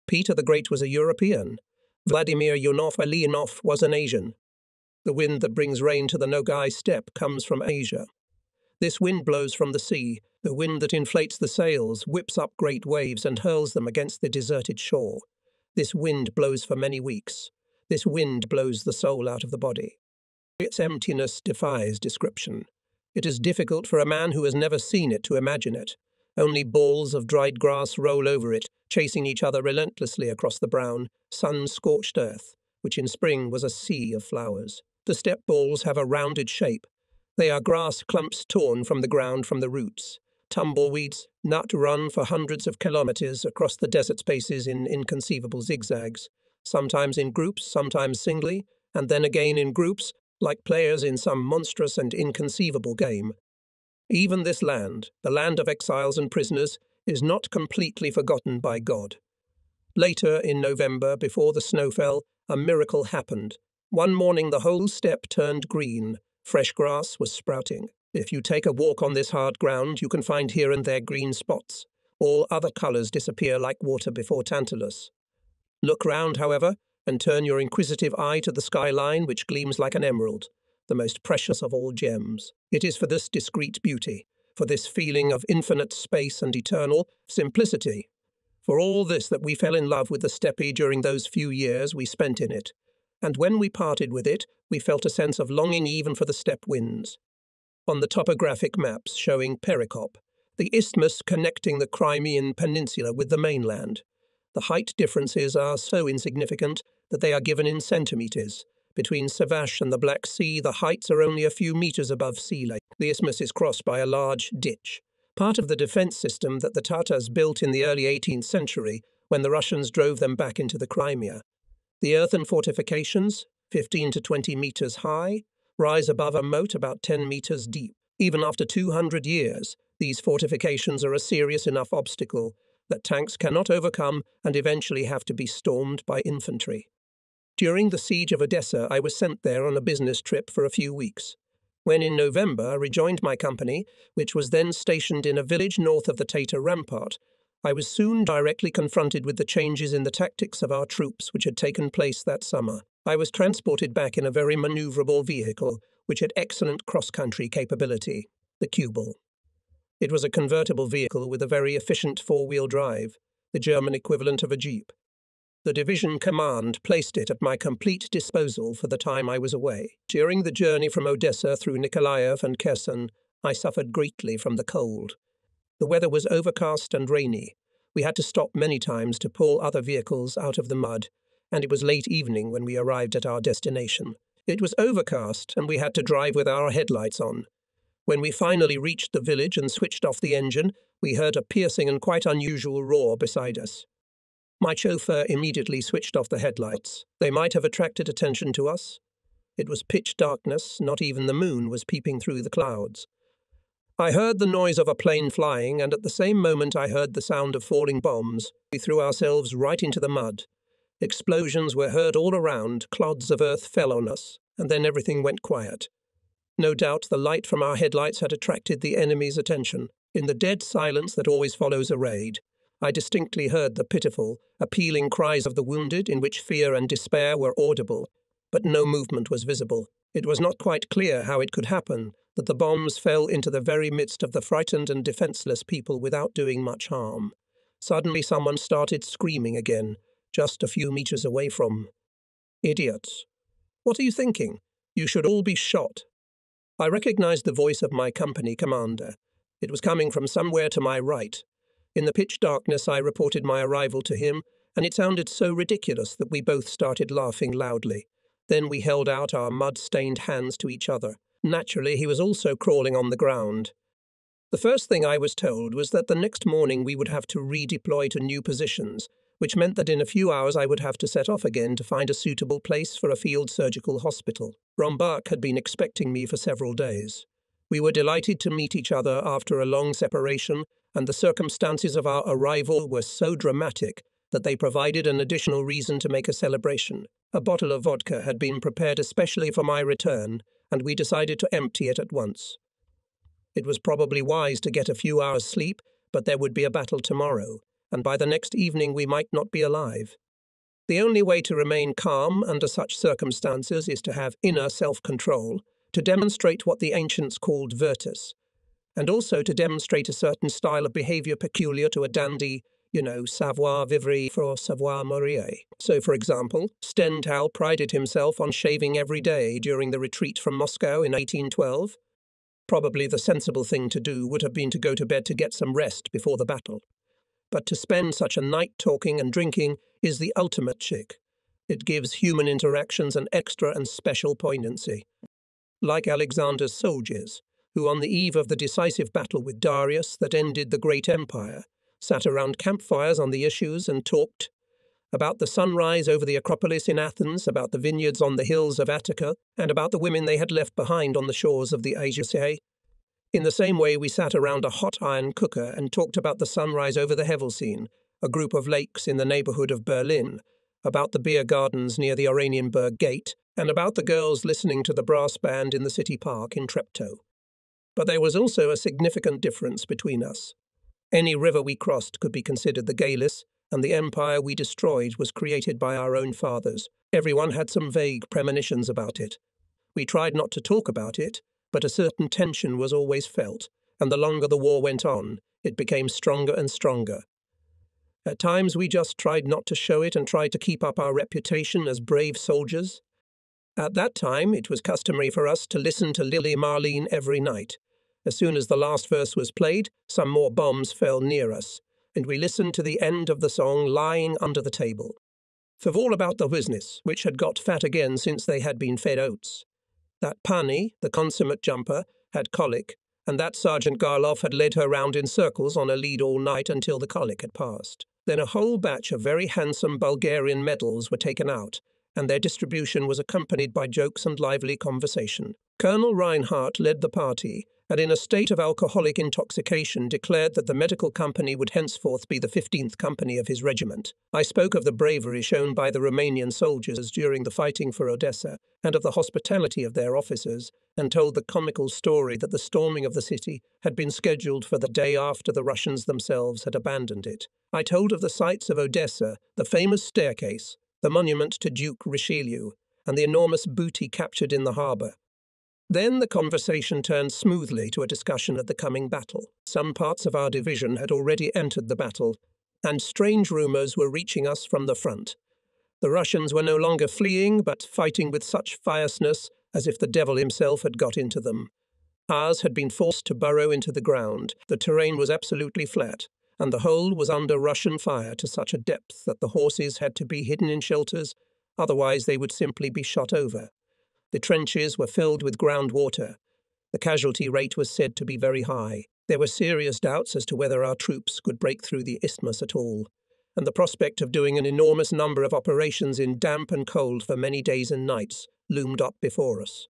Peter the Great was a European. Vladimir Leonov was an Asian. The wind that brings rain to the Nogai steppe comes from Asia. This wind blows from the sea, the wind that inflates the sails, whips up great waves and hurls them against the deserted shore. This wind blows for many weeks. This wind blows the soul out of the body. Its emptiness defies description. It is difficult for a man who has never seen it to imagine it. Only balls of dried grass roll over it, chasing each other relentlessly across the brown, sun-scorched earth, which in spring was a sea of flowers. The steppe balls have a rounded shape. They are grass clumps torn from the ground from the roots. Tumbleweeds nut run for hundreds of kilometres across the desert spaces in inconceivable zigzags, sometimes in groups, sometimes singly, and then again in groups, like players in some monstrous and inconceivable game. Even this land, the land of exiles and prisoners, is not completely forgotten by God. Later, in November, before the snow fell, a miracle happened. One morning the whole steppe turned green. Fresh grass was sprouting. If you take a walk on this hard ground, you can find here and there green spots. All other colours disappear like water before Tantalus. Look round, however, and turn your inquisitive eye to the skyline, which gleams like an emerald, the most precious of all gems. It is for this discreet beauty, for this feeling of infinite space and eternal simplicity, for all this that we fell in love with the steppe during those few years we spent in it. And when we parted with it, we felt a sense of longing even for the steppe winds. On the topographic maps showing Perikop, the isthmus connecting the Crimean Peninsula with the mainland, the height differences are so insignificant that they are given in centimetres, Between Savash and the Black Sea, the heights are only a few meters above sea level. The isthmus is crossed by a large ditch, part of the defense system that the Tatars built in the early 18th century when the Russians drove them back into the Crimea. The earthen fortifications, 15 to 20 meters high, rise above a moat about 10 meters deep. Even after 200 years, these fortifications are a serious enough obstacle that tanks cannot overcome and eventually have to be stormed by infantry. During the siege of Odessa, I was sent there on a business trip for a few weeks. When in November I rejoined my company, which was then stationed in a village north of the Tatar rampart, I was soon directly confronted with the changes in the tactics of our troops which had taken place that summer. I was transported back in a very maneuverable vehicle, which had excellent cross-country capability, the Kubel. It was a convertible vehicle with a very efficient four-wheel drive, the German equivalent of a Jeep. The division command placed it at my complete disposal for the time I was away. During the journey from Odessa through Nikolaev and Kherson, I suffered greatly from the cold. The weather was overcast and rainy. We had to stop many times to pull other vehicles out of the mud, and it was late evening when we arrived at our destination. It was overcast, and we had to drive with our headlights on. When we finally reached the village and switched off the engine, we heard a piercing and quite unusual roar beside us. My chauffeur immediately switched off the headlights. They might have attracted attention to us. It was pitch darkness, not even the moon was peeping through the clouds. I heard the noise of a plane flying, and at the same moment I heard the sound of falling bombs. We threw ourselves right into the mud. Explosions were heard all around, clods of earth fell on us, and then everything went quiet. No doubt the light from our headlights had attracted the enemy's attention. In the dead silence that always follows a raid, I distinctly heard the pitiful, appealing cries of the wounded in which fear and despair were audible, but no movement was visible. It was not quite clear how it could happen that the bombs fell into the very midst of the frightened and defenseless people without doing much harm. Suddenly someone started screaming again, just a few meters away from. "Idiots! What are you thinking? You should all be shot." I recognized the voice of my company commander. It was coming from somewhere to my right. In the pitch darkness I reported my arrival to him, and it sounded so ridiculous that we both started laughing loudly. Then we held out our mud-stained hands to each other. Naturally, he was also crawling on the ground. The first thing I was told was that the next morning we would have to redeploy to new positions, which meant that in a few hours I would have to set off again to find a suitable place for a field surgical hospital. Rombach had been expecting me for several days. We were delighted to meet each other after a long separation, and the circumstances of our arrival were so dramatic that they provided an additional reason to make a celebration. A bottle of vodka had been prepared especially for my return, and we decided to empty it at once. It was probably wise to get a few hours' sleep, but there would be a battle tomorrow, and by the next evening we might not be alive. The only way to remain calm under such circumstances is to have inner self-control, to demonstrate what the ancients called virtus, and also to demonstrate a certain style of behavior peculiar to a dandy, savoir vivre for savoir mourir. So, for example, Stendhal prided himself on shaving every day during the retreat from Moscow in 1812. Probably the sensible thing to do would have been to go to bed to get some rest before the battle. But to spend such a night talking and drinking is the ultimate chick. It gives human interactions an extra and special poignancy. Like Alexander's soldiers, who on the eve of the decisive battle with Darius that ended the great empire, sat around campfires on the issues and talked about the sunrise over the Acropolis in Athens, about the vineyards on the hills of Attica, and about the women they had left behind on the shores of the Aegean. In the same way, we sat around a hot iron cooker and talked about the sunrise over the Hevelseen, a group of lakes in the neighborhood of Berlin, about the beer gardens near the Oranienburg Gate, and about the girls listening to the brass band in the city park in Treptow. But there was also a significant difference between us. Any river we crossed could be considered the Galis, and the empire we destroyed was created by our own fathers. Everyone had some vague premonitions about it. We tried not to talk about it, but a certain tension was always felt, and the longer the war went on, it became stronger and stronger. At times we just tried not to show it and tried to keep up our reputation as brave soldiers. At that time, it was customary for us to listen to Lily Marlene every night. As soon as the last verse was played, some more bombs fell near us, and we listened to the end of the song lying under the table. all about the business, which had got fat again since they had been fed oats. That Pani, the consummate jumper, had colic, and that Sergeant Garloff had led her round in circles on a lead all night until the colic had passed. Then a whole batch of very handsome Bulgarian medals were taken out, and their distribution was accompanied by jokes and lively conversation. Colonel Reinhardt led the party, and in a state of alcoholic intoxication declared that the medical company would henceforth be the 15th company of his regiment. I spoke of the bravery shown by the Romanian soldiers during the fighting for Odessa, and of the hospitality of their officers, and told the comical story that the storming of the city had been scheduled for the day after the Russians themselves had abandoned it. I told of the sights of Odessa, the famous staircase, the monument to Duke Richelieu, and the enormous booty captured in the harbour. Then the conversation turned smoothly to a discussion of the coming battle. Some parts of our division had already entered the battle, and strange rumours were reaching us from the front. The Russians were no longer fleeing, but fighting with such fierceness as if the devil himself had got into them. Ours had been forced to burrow into the ground. The terrain was absolutely flat, and the whole was under Russian fire to such a depth that the horses had to be hidden in shelters, otherwise they would simply be shot over. The trenches were filled with groundwater. The casualty rate was said to be very high. There were serious doubts as to whether our troops could break through the isthmus at all, and the prospect of doing an enormous number of operations in damp and cold for many days and nights loomed up before us.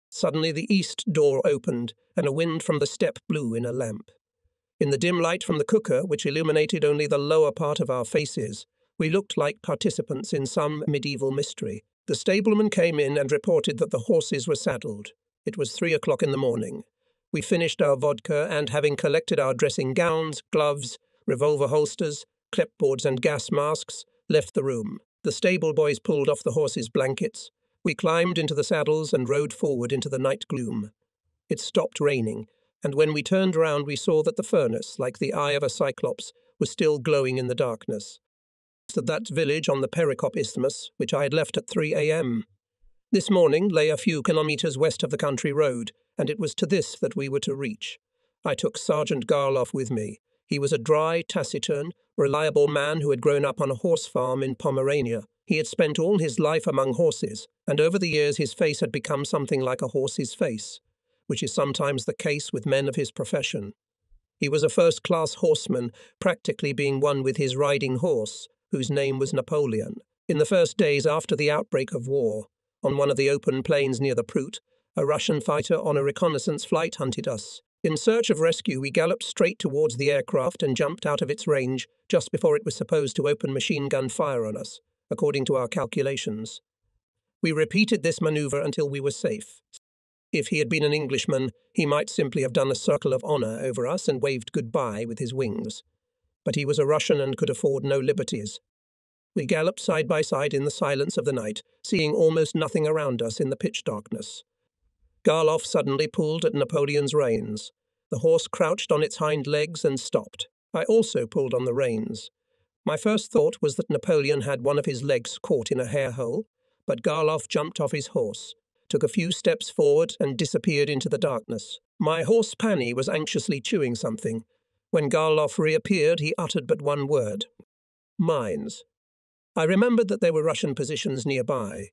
Suddenly the east door opened, and a wind from the steppe blew in a lamp. In the dim light from the cooker, which illuminated only the lower part of our faces, we looked like participants in some medieval mystery. The stableman came in and reported that the horses were saddled. It was 3 o'clock in the morning. We finished our vodka and, having collected our dressing gowns, gloves, revolver holsters, clipboards and gas masks, left the room. The stable boys pulled off the horses' blankets. We climbed into the saddles and rode forward into the night gloom. It stopped raining, and when we turned round we saw that the furnace, like the eye of a cyclops, was still glowing in the darkness. That village on the Perikop Isthmus, which I had left at 3 a.m. This morning lay a few kilometres west of the country road, and it was to this that we were to reach. I took Sergeant Garloff with me. He was a dry, taciturn, reliable man who had grown up on a horse farm in Pomerania. He had spent all his life among horses, and over the years his face had become something like a horse's face, which is sometimes the case with men of his profession. He was a first-class horseman, practically being one with his riding horse, whose name was Napoleon. In the first days after the outbreak of war, on one of the open plains near the Prut, a Russian fighter on a reconnaissance flight hunted us. In search of rescue, we galloped straight towards the aircraft and jumped out of its range just before it was supposed to open machine gun fire on us, according to our calculations. We repeated this maneuver until we were safe. If he had been an Englishman, he might simply have done a circle of honour over us and waved goodbye with his wings. But he was a Russian and could afford no liberties. We galloped side by side in the silence of the night, seeing almost nothing around us in the pitch darkness. Garloff suddenly pulled at Napoleon's reins. The horse crouched on its hind legs and stopped. I also pulled on the reins. My first thought was that Napoleon had one of his legs caught in a hair hole, but Garloff jumped off his horse, took a few steps forward and disappeared into the darkness. My horse Pani was anxiously chewing something. When Garloff reappeared, he uttered but one word: mines. I remembered that there were Russian positions nearby.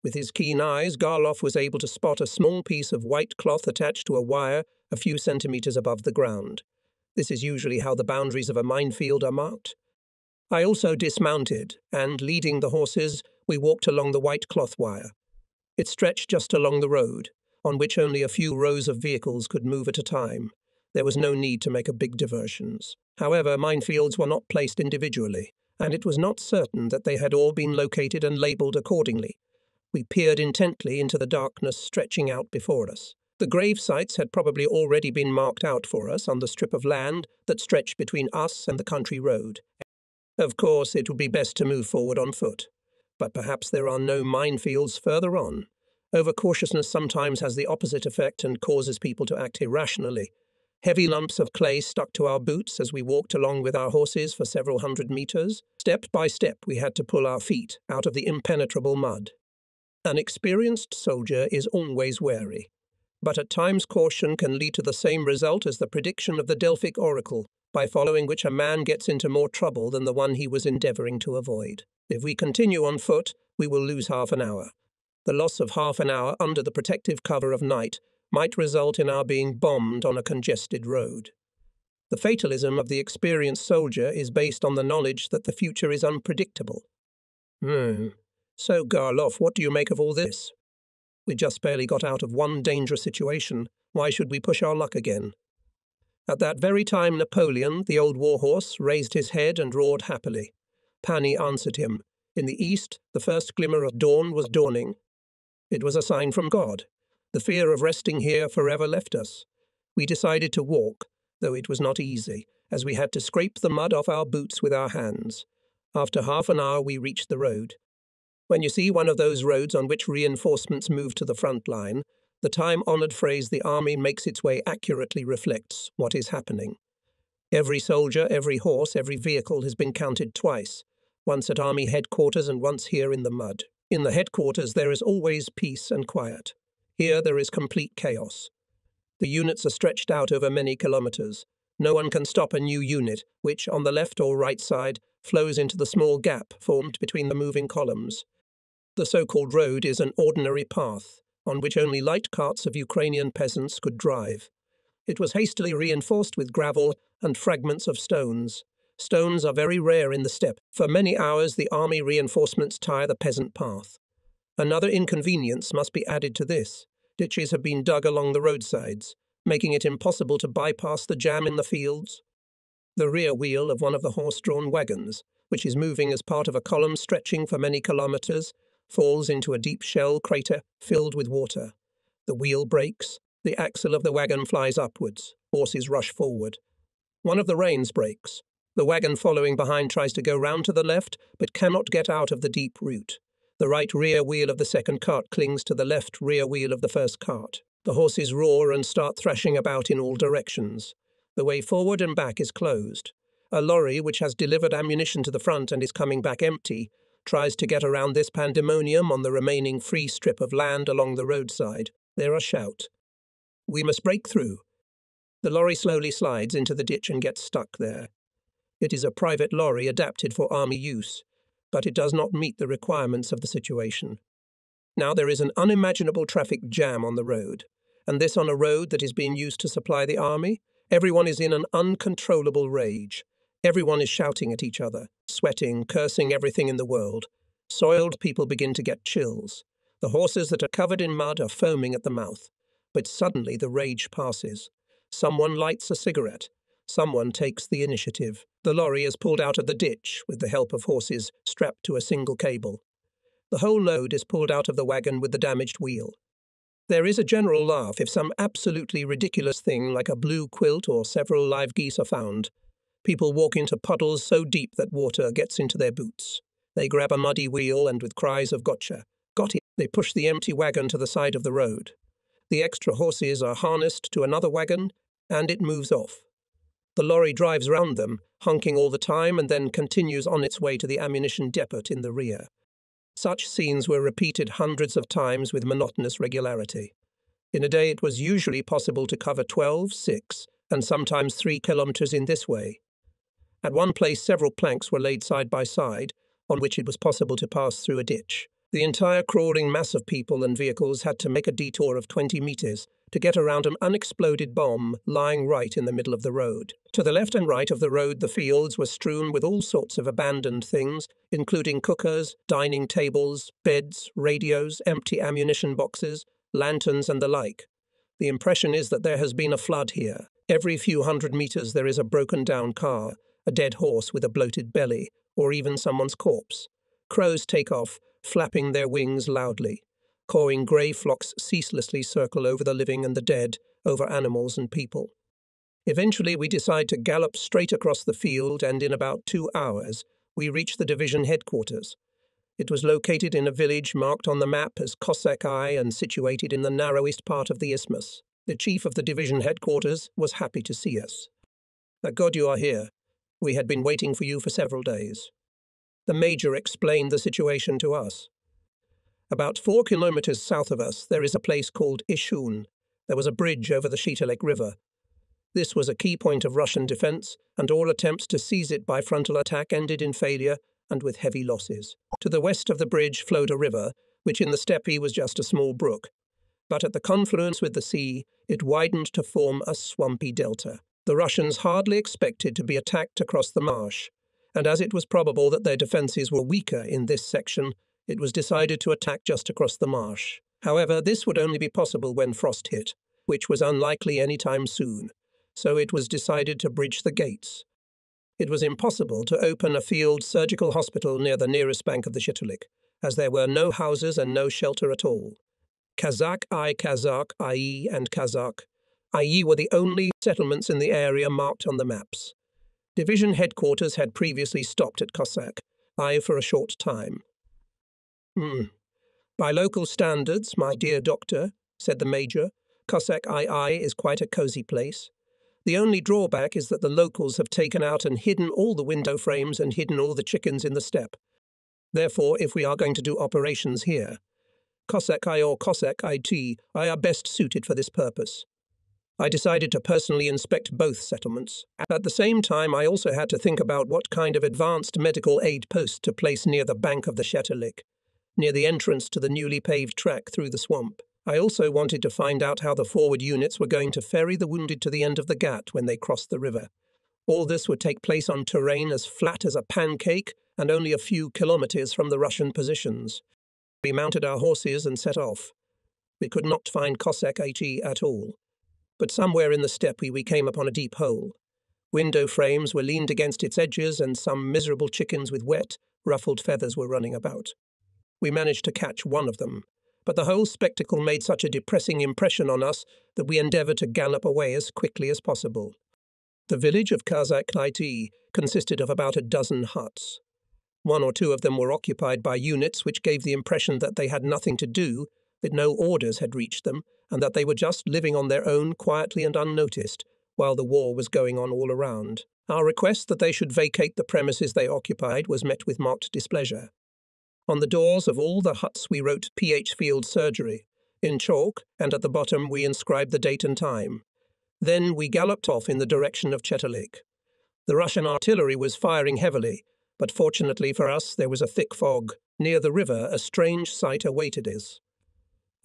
With his keen eyes, Garloff was able to spot a small piece of white cloth attached to a wire a few centimetres above the ground. This is usually how the boundaries of a minefield are marked. I also dismounted, and, leading the horses, we walked along the white cloth wire. It stretched just along the road, on which only a few rows of vehicles could move at a time. There was no need to make a big diversions. However, minefields were not placed individually, and it was not certain that they had all been located and labelled accordingly. We peered intently into the darkness stretching out before us. The grave sites had probably already been marked out for us on the strip of land that stretched between us and the country road. Of course, it would be best to move forward on foot, but perhaps there are no minefields further on. Overcautiousness sometimes has the opposite effect and causes people to act irrationally. Heavy lumps of clay stuck to our boots as we walked along with our horses for several hundred meters. Step by step, we had to pull our feet out of the impenetrable mud. An experienced soldier is always wary, but at times caution can lead to the same result as the prediction of the Delphic oracle. by following which a man gets into more trouble than the one he was endeavouring to avoid. If we continue on foot, we will lose half an hour. The loss of half an hour under the protective cover of night might result in our being bombed on a congested road. The fatalism of the experienced soldier is based on the knowledge that the future is unpredictable. So, Garloff, what do you make of all this? We just barely got out of one dangerous situation. Why should we push our luck again? At that very time Napoleon, the old warhorse, raised his head and roared happily. Pani answered him. In the east, the first glimmer of dawn was dawning. It was a sign from God. The fear of resting here forever left us. We decided to walk, though it was not easy, as we had to scrape the mud off our boots with our hands. After half an hour we reached the road. When you see one of those roads on which reinforcements move to the front line, the time-honoured phrase "the army makes its way" accurately reflects what is happening. Every soldier, every horse, every vehicle has been counted twice, once at army headquarters and once here in the mud. In the headquarters there is always peace and quiet. Here there is complete chaos. The units are stretched out over many kilometres. No one can stop a new unit, which, on the left or right side, flows into the small gap formed between the moving columns. The so-called road is an ordinary path, on which only light carts of Ukrainian peasants could drive. It was hastily reinforced with gravel and fragments of stones. Stones are very rare in the steppe. For many hours the army reinforcements tire the peasant path. Another inconvenience must be added to this. Ditches have been dug along the roadsides, making it impossible to bypass the jam in the fields. The rear wheel of one of the horse-drawn wagons, which is moving as part of a column stretching for many kilometres, falls into a deep shell crater filled with water. The wheel breaks, the axle of the wagon flies upwards, horses rush forward. One of the reins breaks. The wagon following behind tries to go round to the left, but cannot get out of the deep route. The right rear wheel of the second cart clings to the left rear wheel of the first cart. The horses roar and start thrashing about in all directions. The way forward and back is closed. A lorry, which has delivered ammunition to the front and is coming back empty, tries to get around this pandemonium on the remaining free strip of land along the roadside. There a shout. We must break through. The lorry slowly slides into the ditch and gets stuck there. It is a private lorry adapted for army use, but it does not meet the requirements of the situation. Now there is an unimaginable traffic jam on the road, and this on a road that is being used to supply the army. Everyone is in an uncontrollable rage. Everyone is shouting at each other, sweating, cursing everything in the world. Soiled people begin to get chills. The horses that are covered in mud are foaming at the mouth. But suddenly the rage passes. Someone lights a cigarette. Someone takes the initiative. The lorry is pulled out of the ditch with the help of horses strapped to a single cable. The whole load is pulled out of the wagon with the damaged wheel. There is a general laugh if some absolutely ridiculous thing like a blue quilt or several live geese are found. People walk into puddles so deep that water gets into their boots. They grab a muddy wheel and with cries of "Gotcha! Got it!" they push the empty wagon to the side of the road. The extra horses are harnessed to another wagon and it moves off. The lorry drives round them, honking all the time, and then continues on its way to the ammunition depot in the rear. Such scenes were repeated hundreds of times with monotonous regularity. In a day it was usually possible to cover 12, 6, and sometimes 3 kilometres in this way. At one place several planks were laid side by side, on which it was possible to pass through a ditch. The entire crawling mass of people and vehicles had to make a detour of 20 metres to get around an unexploded bomb lying right in the middle of the road. To the left and right of the road the fields were strewn with all sorts of abandoned things, including cookers, dining tables, beds, radios, empty ammunition boxes, lanterns and the like. The impression is that there has been a flood here. Every few hundred metres there is a broken-down car, a dead horse with a bloated belly, or even someone's corpse. Crows take off, flapping their wings loudly. Cawing grey flocks ceaselessly circle over the living and the dead, over animals and people. Eventually we decide to gallop straight across the field, and in about 2 hours we reach the division headquarters. It was located in a village marked on the map as Cossack Eye and situated in the narrowest part of the isthmus. The chief of the division headquarters was happy to see us. "Thank God you are here. We had been waiting for you for several days." The major explained the situation to us. About 4 kilometres south of us there is a place called Ishun. There was a bridge over the Sheetalek River. This was a key point of Russian defence, and all attempts to seize it by frontal attack ended in failure and with heavy losses. To the west of the bridge flowed a river, which in the steppe was just a small brook. But at the confluence with the sea, it widened to form a swampy delta. The Russians hardly expected to be attacked across the marsh, and as it was probable that their defences were weaker in this section, it was decided to attack just across the marsh. However, this would only be possible when frost hit, which was unlikely any time soon, so it was decided to bridge the gates. It was impossible to open a field surgical hospital near the nearest bank of the Shitulik, as there were no houses and no shelter at all. Kazakh, IE, and Kazakh, IE were the only settlements in the area marked on the maps. Division headquarters had previously stopped at Cossack, I for a short time. By local standards, my dear doctor, said the major, Cossack II is quite a cosy place. The only drawback is that the locals have taken out and hidden all the window frames and hidden all the chickens in the steppe. Therefore, if we are going to do operations here, Cossack I or Cossack IT are best suited for this purpose. I decided to personally inspect both settlements. At the same time, I also had to think about what kind of advanced medical aid post to place near the bank of the Shitulik, near the entrance to the newly paved track through the swamp. I also wanted to find out how the forward units were going to ferry the wounded to the end of the Gat when they crossed the river. All this would take place on terrain as flat as a pancake and only a few kilometers from the Russian positions. We mounted our horses and set off. We could not find Cossack IT at all. But somewhere in the steppe we came upon a deep hole. Window frames were leaned against its edges and some miserable chickens with wet, ruffled feathers were running about. We managed to catch one of them, but the whole spectacle made such a depressing impression on us that we endeavoured to gallop away as quickly as possible. The village of Kazakh IT consisted of about a dozen huts. One or two of them were occupied by units which gave the impression that they had nothing to do, that no orders had reached them, and that they were just living on their own quietly and unnoticed, while the war was going on all around. Our request that they should vacate the premises they occupied was met with marked displeasure. On the doors of all the huts we wrote PH Field Surgery, in chalk, and at the bottom we inscribed the date and time. Then we galloped off in the direction of Shitulik. The Russian artillery was firing heavily, but fortunately for us there was a thick fog. Near the river a strange sight awaited us.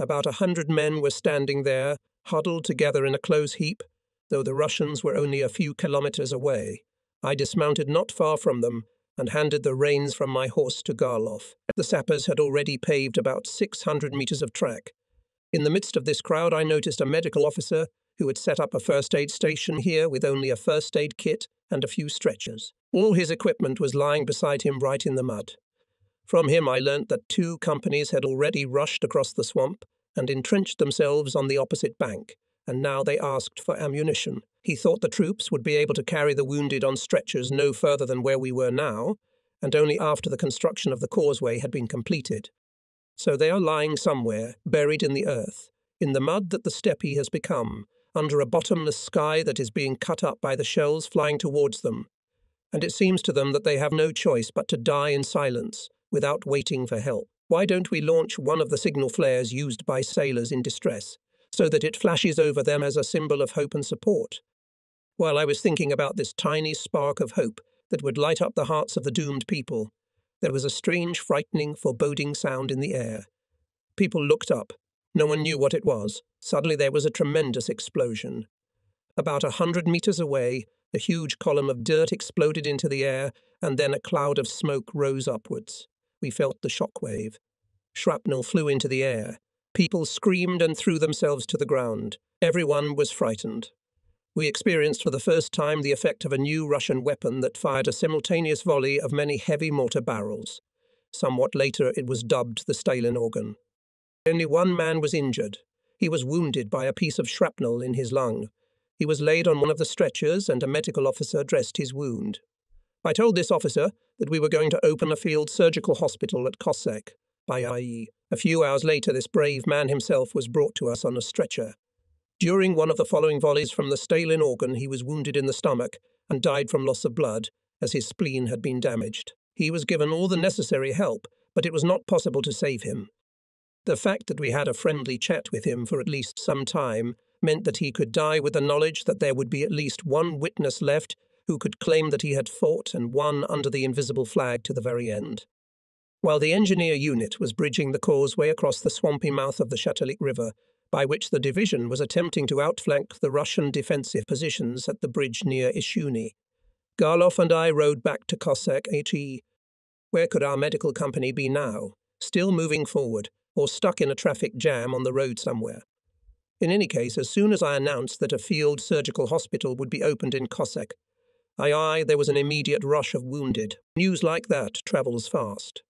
About 100 men were standing there, huddled together in a close heap, though the Russians were only a few kilometers away. I dismounted not far from them and handed the reins from my horse to Garloff. The sappers had already paved about 600 meters of track. In the midst of this crowd I noticed a medical officer who had set up a first aid station here with only a first aid kit and a few stretchers. All his equipment was lying beside him right in the mud. From him I learnt that 2 companies had already rushed across the swamp and entrenched themselves on the opposite bank, and now they asked for ammunition. He thought the troops would be able to carry the wounded on stretchers no further than where we were now, and only after the construction of the causeway had been completed. So they are lying somewhere, buried in the earth, in the mud that the steppe has become, under a bottomless sky that is being cut up by the shells flying towards them. And it seems to them that they have no choice but to die in silence, without waiting for help. Why don't we launch one of the signal flares used by sailors in distress, so that it flashes over them as a symbol of hope and support? While I was thinking about this tiny spark of hope that would light up the hearts of the doomed people, there was a strange, frightening, foreboding sound in the air. People looked up. No one knew what it was. Suddenly there was a tremendous explosion. About 100 meters away, a huge column of dirt exploded into the air, and then a cloud of smoke rose upwards. We felt the shock wave. Shrapnel flew into the air. People screamed and threw themselves to the ground. Everyone was frightened. We experienced for the first time the effect of a new Russian weapon that fired a simultaneous volley of many heavy mortar barrels. Somewhat later it was dubbed the Stalin organ. Only one man was injured. He was wounded by a piece of shrapnel in his lung. He was laid on one of the stretchers and a medical officer dressed his wound. I told this officer that we were going to open a field surgical hospital at Cossack, by IE. A few hours later this brave man himself was brought to us on a stretcher. During one of the following volleys from the Stalin organ he was wounded in the stomach and died from loss of blood, as his spleen had been damaged. He was given all the necessary help, but it was not possible to save him. The fact that we had a friendly chat with him for at least some time meant that he could die with the knowledge that there would be at least one witness left who could claim that he had fought and won under the invisible flag to the very end. While the engineer unit was bridging the causeway across the swampy mouth of the Shatalik River, by which the division was attempting to outflank the Russian defensive positions at the bridge near Ishuni, Garloff and I rode back to Cossack HE. Where could our medical company be now? Still moving forward, or stuck in a traffic jam on the road somewhere? In any case, as soon as I announced that a field surgical hospital would be opened in Cossack, there was an immediate rush of wounded. News like that travels fast.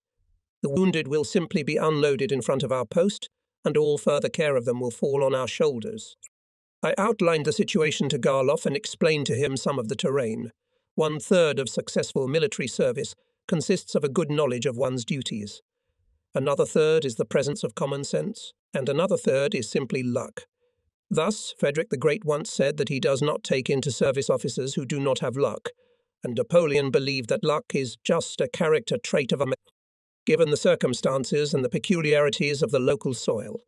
The wounded will simply be unloaded in front of our post, and all further care of them will fall on our shoulders. I outlined the situation to Garloff and explained to him some of the terrain. 1/3 of successful military service consists of a good knowledge of one's duties. Another third is the presence of common sense, and another third is simply luck. Thus, Frederick the Great once said that he does not take into service officers who do not have luck, and Napoleon believed that luck is just a character trait of a man. Given the circumstances and the peculiarities of the local soil,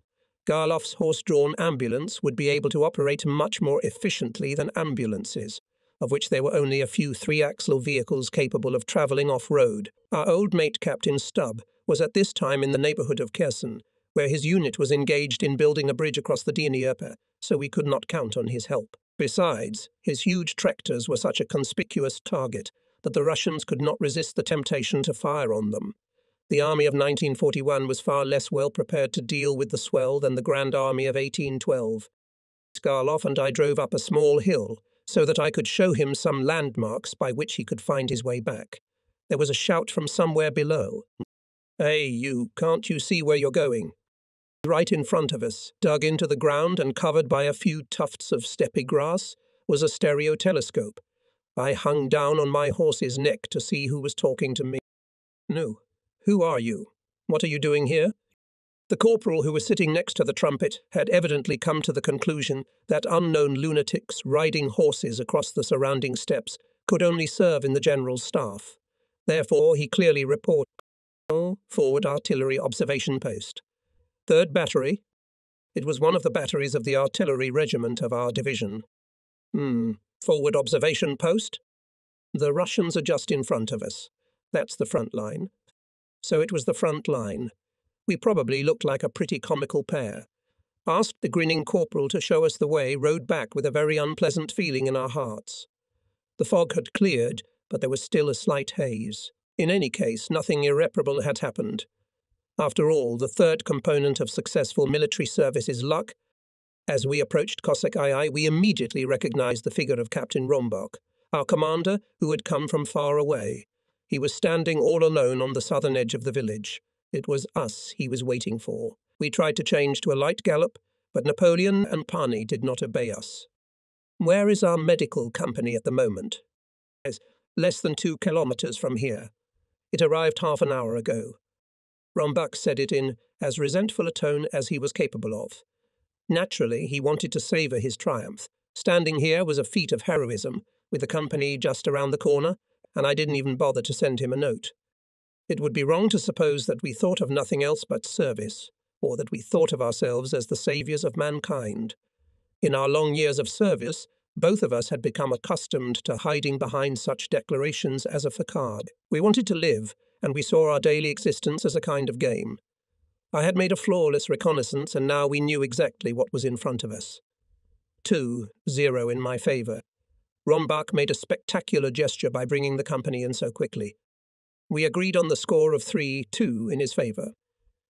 Garloff's horse-drawn ambulance would be able to operate much more efficiently than ambulances, of which there were only a few three-axle vehicles capable of travelling off-road. Our old mate Captain Stubb was at this time in the neighbourhood of Kherson, where his unit was engaged in building a bridge across the Dnieper, so we could not count on his help. Besides, his huge tractors were such a conspicuous target that the Russians could not resist the temptation to fire on them. The army of 1941 was far less well prepared to deal with the swell than the Grand Army of 1812. Garloff and I drove up a small hill so that I could show him some landmarks by which he could find his way back. There was a shout from somewhere below. "Hey, you, can't you see where you're going?" Right in front of us, dug into the ground and covered by a few tufts of steppe grass, was a stereo telescope. I hung down on my horse's neck to see who was talking to me. "No. Who are you? What are you doing here?" The corporal who was sitting next to the trumpet had evidently come to the conclusion that unknown lunatics riding horses across the surrounding steppes could only serve in the general's staff. Therefore, he clearly reported, "Forward artillery observation post. 3rd Battery." It was one of the batteries of the artillery regiment of our division. "Forward observation post." The Russians are just in front of us. That's the front line. So it was the front line. We probably looked like a pretty comical pair. Asked the grinning corporal to show us the way, rode back with a very unpleasant feeling in our hearts. The fog had cleared, but there was still a slight haze. In any case, nothing irreparable had happened. After all, the third component of successful military service is luck. As we approached Cossack II, we immediately recognized the figure of Captain Rombach, our commander, who had come from far away. He was standing all alone on the southern edge of the village. It was us he was waiting for. We tried to change to a light gallop, but Napoleon and Pani did not obey us. "Where is our medical company at the moment?" "Less than 2 kilometers from here. It arrived half an hour ago." Rombach said it in as resentful a tone as he was capable of. Naturally, he wanted to savour his triumph. Standing here was a feat of heroism, with the company just around the corner, and I didn't even bother to send him a note. It would be wrong to suppose that we thought of nothing else but service, or that we thought of ourselves as the saviours of mankind. In our long years of service, both of us had become accustomed to hiding behind such declarations as a facade. We wanted to live, and we saw our daily existence as a kind of game. I had made a flawless reconnaissance, and now we knew exactly what was in front of us. 2-0 in my favour. Rombach made a spectacular gesture by bringing the company in so quickly. We agreed on the score of 3-2 in his favour.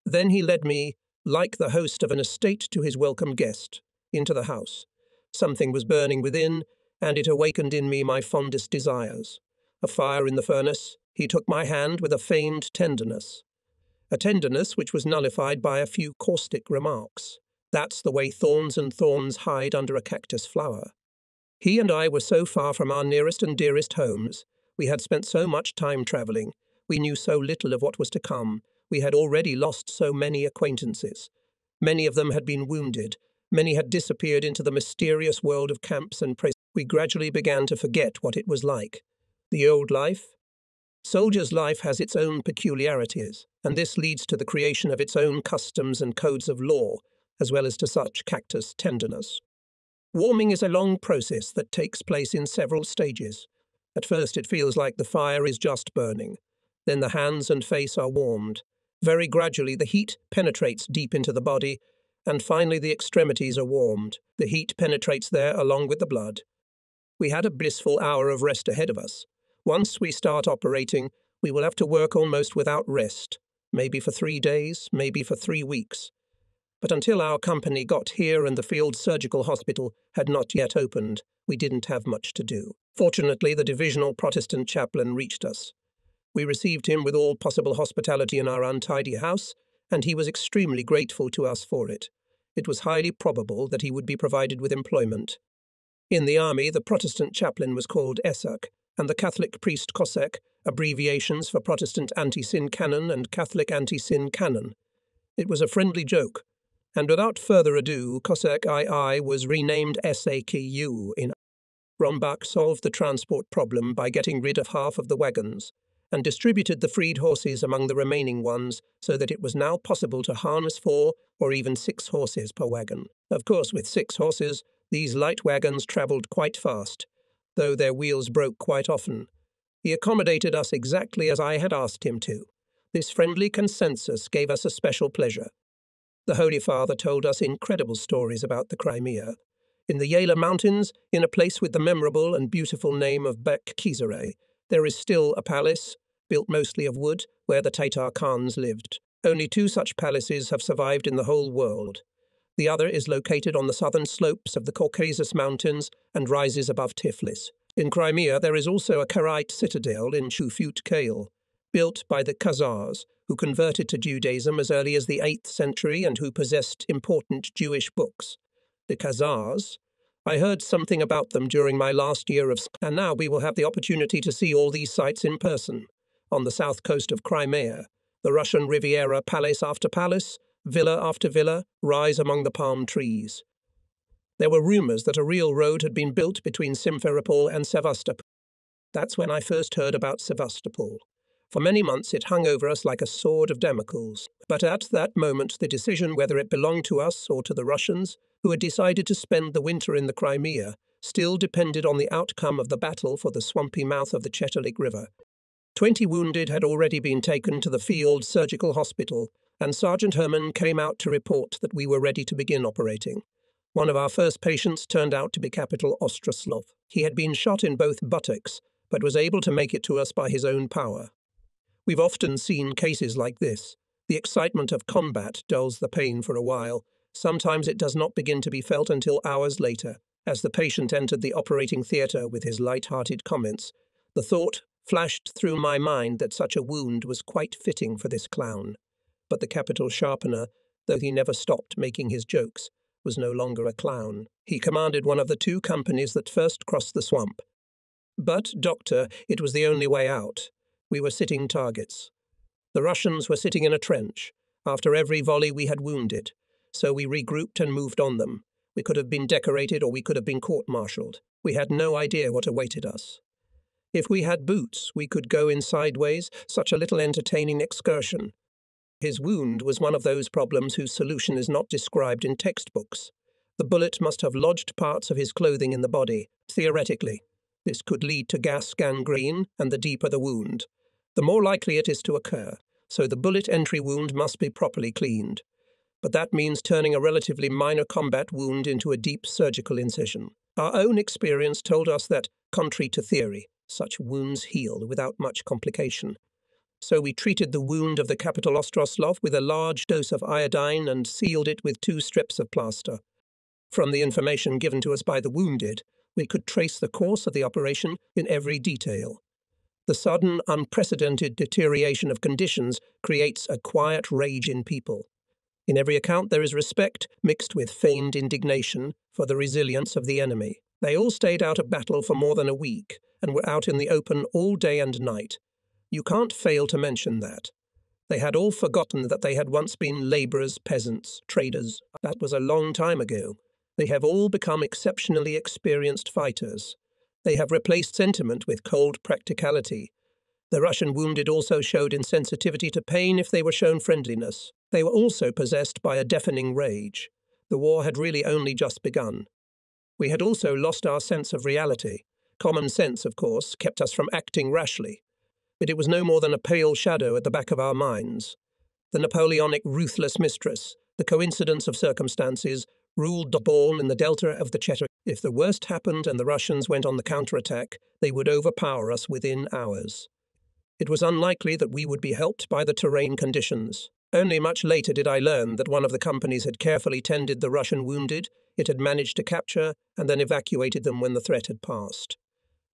Then he led me, like the host of an estate to his welcome guest, into the house. Something was burning within, and it awakened in me my fondest desires. A fire in the furnace, he took my hand with a feigned tenderness. A tenderness which was nullified by a few caustic remarks. That's the way thorns and thorns hide under a cactus flower. He and I were so far from our nearest and dearest homes. We had spent so much time travelling. We knew so little of what was to come. We had already lost so many acquaintances. Many of them had been wounded. Many had disappeared into the mysterious world of camps and prisons. We gradually began to forget what it was like. The old life? Soldier's life has its own peculiarities, and this leads to the creation of its own customs and codes of law, as well as to such cactus tenderness. Warming is a long process that takes place in several stages. At first it feels like the fire is just burning. Then the hands and face are warmed. Very gradually the heat penetrates deep into the body, and finally the extremities are warmed. The heat penetrates there along with the blood. We had a blissful hour of rest ahead of us. Once we start operating, we will have to work almost without rest, maybe for 3 days, maybe for 3 weeks. But until our company got here and the field surgical hospital had not yet opened, we didn't have much to do. Fortunately, the divisional Protestant chaplain reached us. We received him with all possible hospitality in our untidy house, and he was extremely grateful to us for it. It was highly probable that he would be provided with employment. In the army, the Protestant chaplain was called Esek, and the Catholic priest Kosek, abbreviations for Protestant anti-sin canon and Catholic anti-sin canon. It was a friendly joke, and without further ado, Kosek II was renamed SAKU in. Rombach solved the transport problem by getting rid of half of the wagons, and distributed the freed horses among the remaining ones so that it was now possible to harness 4 or even 6 horses per wagon. Of course, with 6 horses, these light wagons travelled quite fast, though their wheels broke quite often. He accommodated us exactly as I had asked him to. This friendly consensus gave us a special pleasure. The Holy Father told us incredible stories about the Crimea. In the Yala Mountains, in a place with the memorable and beautiful name of Bek Kizere, there is still a palace, built mostly of wood, where the Tatar Khans lived. Only 2 such palaces have survived in the whole world. The other is located on the southern slopes of the Caucasus Mountains and rises above Tiflis. In Crimea there is also a Karaite citadel in Chufut Kale, built by the Khazars, who converted to Judaism as early as the 8th century and who possessed important Jewish books. The Khazars, I heard something about them during my last year of school, and now we will have the opportunity to see all these sites in person. On the south coast of Crimea, the Russian Riviera, palace after palace, villa after villa, rise among the palm trees. There were rumours that a real road had been built between Simferopol and Sevastopol. That's when I first heard about Sevastopol. For many months it hung over us like a sword of Damocles. But at that moment the decision whether it belonged to us or to the Russians, who had decided to spend the winter in the Crimea, still depended on the outcome of the battle for the swampy mouth of the Chetelik River. 20 wounded had already been taken to the field surgical hospital, and Sergeant Herman came out to report that we were ready to begin operating. One of our first patients turned out to be Capital Ostroslov. He had been shot in both buttocks, but was able to make it to us by his own power. We've often seen cases like this. The excitement of combat dulls the pain for a while. Sometimes it does not begin to be felt until hours later. As the patient entered the operating theatre with his light-hearted comments, the thought flashed through my mind that such a wound was quite fitting for this clown. But the capital sharpener, though he never stopped making his jokes, was no longer a clown. He commanded one of the 2 companies that first crossed the swamp. But, Doctor, it was the only way out. We were sitting targets. The Russians were sitting in a trench. After every volley we had wounded, so we regrouped and moved on them. We could have been decorated or we could have been court-martialed. We had no idea what awaited us. If we had boots, we could go in sideways, such a little entertaining excursion. His wound was one of those problems whose solution is not described in textbooks. The bullet must have lodged parts of his clothing in the body, theoretically. This could lead to gas gangrene, and the deeper the wound, the more likely it is to occur, so the bullet entry wound must be properly cleaned. But that means turning a relatively minor combat wound into a deep surgical incision. Our own experience told us that, contrary to theory, such wounds heal without much complication. So we treated the wound of the Capital Ostroslov with a large dose of iodine and sealed it with 2 strips of plaster. From the information given to us by the wounded, we could trace the course of the operation in every detail. The sudden, unprecedented deterioration of conditions creates a quiet rage in people. In every account there is respect mixed with feigned indignation for the resilience of the enemy. They all stayed out of battle for more than a week and were out in the open all day and night. You can't fail to mention that. They had all forgotten that they had once been labourers, peasants, traders. That was a long time ago. They have all become exceptionally experienced fighters. They have replaced sentiment with cold practicality. The Russian wounded also showed insensitivity to pain if they were shown friendliness. They were also possessed by a deafening rage. The war had really only just begun. We had also lost our sense of reality. Common sense, of course, kept us from acting rashly, but it was no more than a pale shadow at the back of our minds. The Napoleonic ruthless mistress, the coincidence of circumstances, ruled the ball in the delta of the Cheta. If the worst happened and the Russians went on the counterattack, they would overpower us within hours. It was unlikely that we would be helped by the terrain conditions. Only much later did I learn that one of the companies had carefully tended the Russian wounded, it had managed to capture, and then evacuated them when the threat had passed.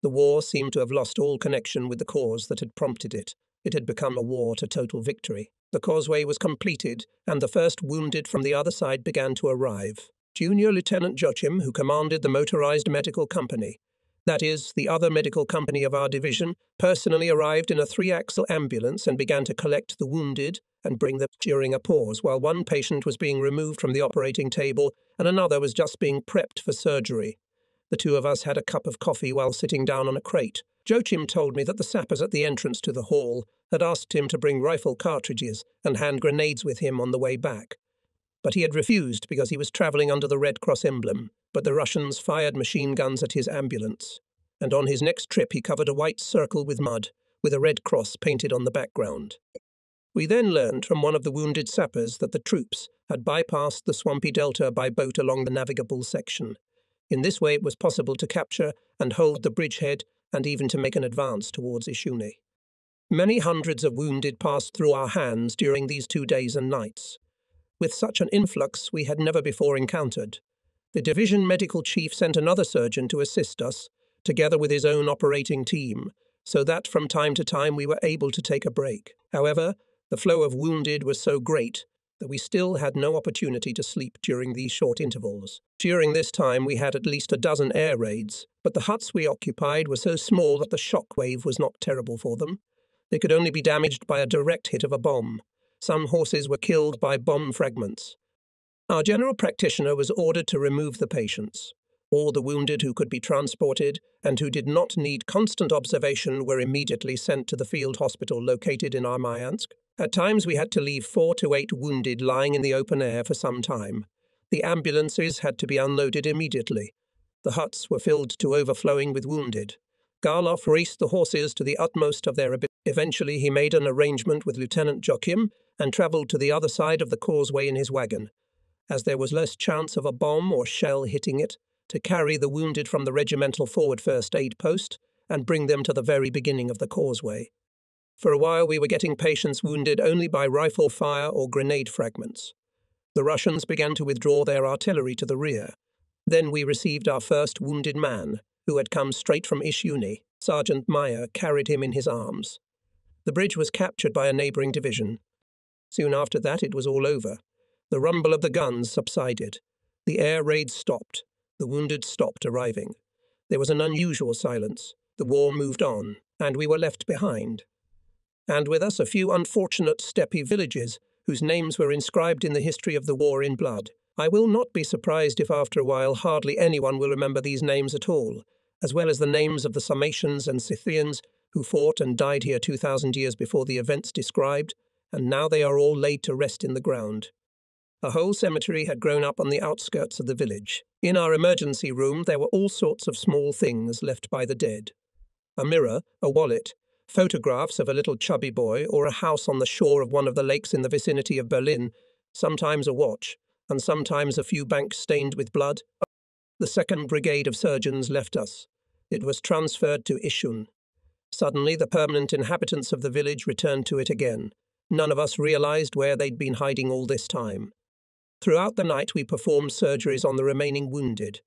The war seemed to have lost all connection with the cause that had prompted it. It had become a war to total victory. The causeway was completed, and the first wounded from the other side began to arrive. Junior Lieutenant Joachim, who commanded the motorized medical company, that is, the other medical company of our division, personally arrived in a 3-axle ambulance and began to collect the wounded and bring them during a pause while one patient was being removed from the operating table and another was just being prepped for surgery. The two of us had a cup of coffee while sitting down on a crate. Joachim told me that the sappers at the entrance to the hall had asked him to bring rifle cartridges and hand grenades with him on the way back. But he had refused because he was travelling under the Red Cross emblem, but the Russians fired machine guns at his ambulance. And on his next trip he covered a white circle with mud, with a red cross painted on the background. We then learned from one of the wounded sappers that the troops had bypassed the swampy delta by boat along the navigable section. In this way it was possible to capture and hold the bridgehead and even to make an advance towards Ishuni. Many hundreds of wounded passed through our hands during these 2 days and nights. With such an influx we had never before encountered. The division medical chief sent another surgeon to assist us, together with his own operating team, so that from time to time we were able to take a break. However, the flow of wounded was so great that we still had no opportunity to sleep during these short intervals. During this time we had at least a dozen air raids, but the huts we occupied were so small that the shock wave was not terrible for them. They could only be damaged by a direct hit of a bomb. Some horses were killed by bomb fragments. Our general practitioner was ordered to remove the patients. All the wounded who could be transported and who did not need constant observation were immediately sent to the field hospital located in Armyansk. At times we had to leave 4 to 8 wounded lying in the open air for some time. The ambulances had to be unloaded immediately. The huts were filled to overflowing with wounded. Garloff raced the horses to the utmost of their ability. Eventually he made an arrangement with Lieutenant Joachim and travelled to the other side of the causeway in his wagon, as there was less chance of a bomb or shell hitting it, to carry the wounded from the regimental forward first aid post and bring them to the very beginning of the causeway. For a while we were getting patients wounded only by rifle fire or grenade fragments. The Russians began to withdraw their artillery to the rear. Then we received our first wounded man, who had come straight from Ishuni. Sergeant Meyer carried him in his arms. The bridge was captured by a neighbouring division. Soon after that it was all over. The rumble of the guns subsided. The air raids stopped. The wounded stopped arriving. There was an unusual silence. The war moved on, and we were left behind. And with us a few unfortunate steppe villages whose names were inscribed in the history of the war in blood. I will not be surprised if after a while hardly anyone will remember these names at all, as well as the names of the Sarmatians and Scythians who fought and died here 2,000 years before the events described, and now they are all laid to rest in the ground. A whole cemetery had grown up on the outskirts of the village. In our emergency room there were all sorts of small things left by the dead. A mirror, a wallet, photographs of a little chubby boy or a house on the shore of one of the lakes in the vicinity of Berlin, sometimes a watch, and sometimes a few banks stained with blood. The 2nd Brigade of surgeons left us. It was transferred to Ishun. Suddenly the permanent inhabitants of the village returned to it again. None of us realized where they'd been hiding all this time. Throughout the night we performed surgeries on the remaining wounded.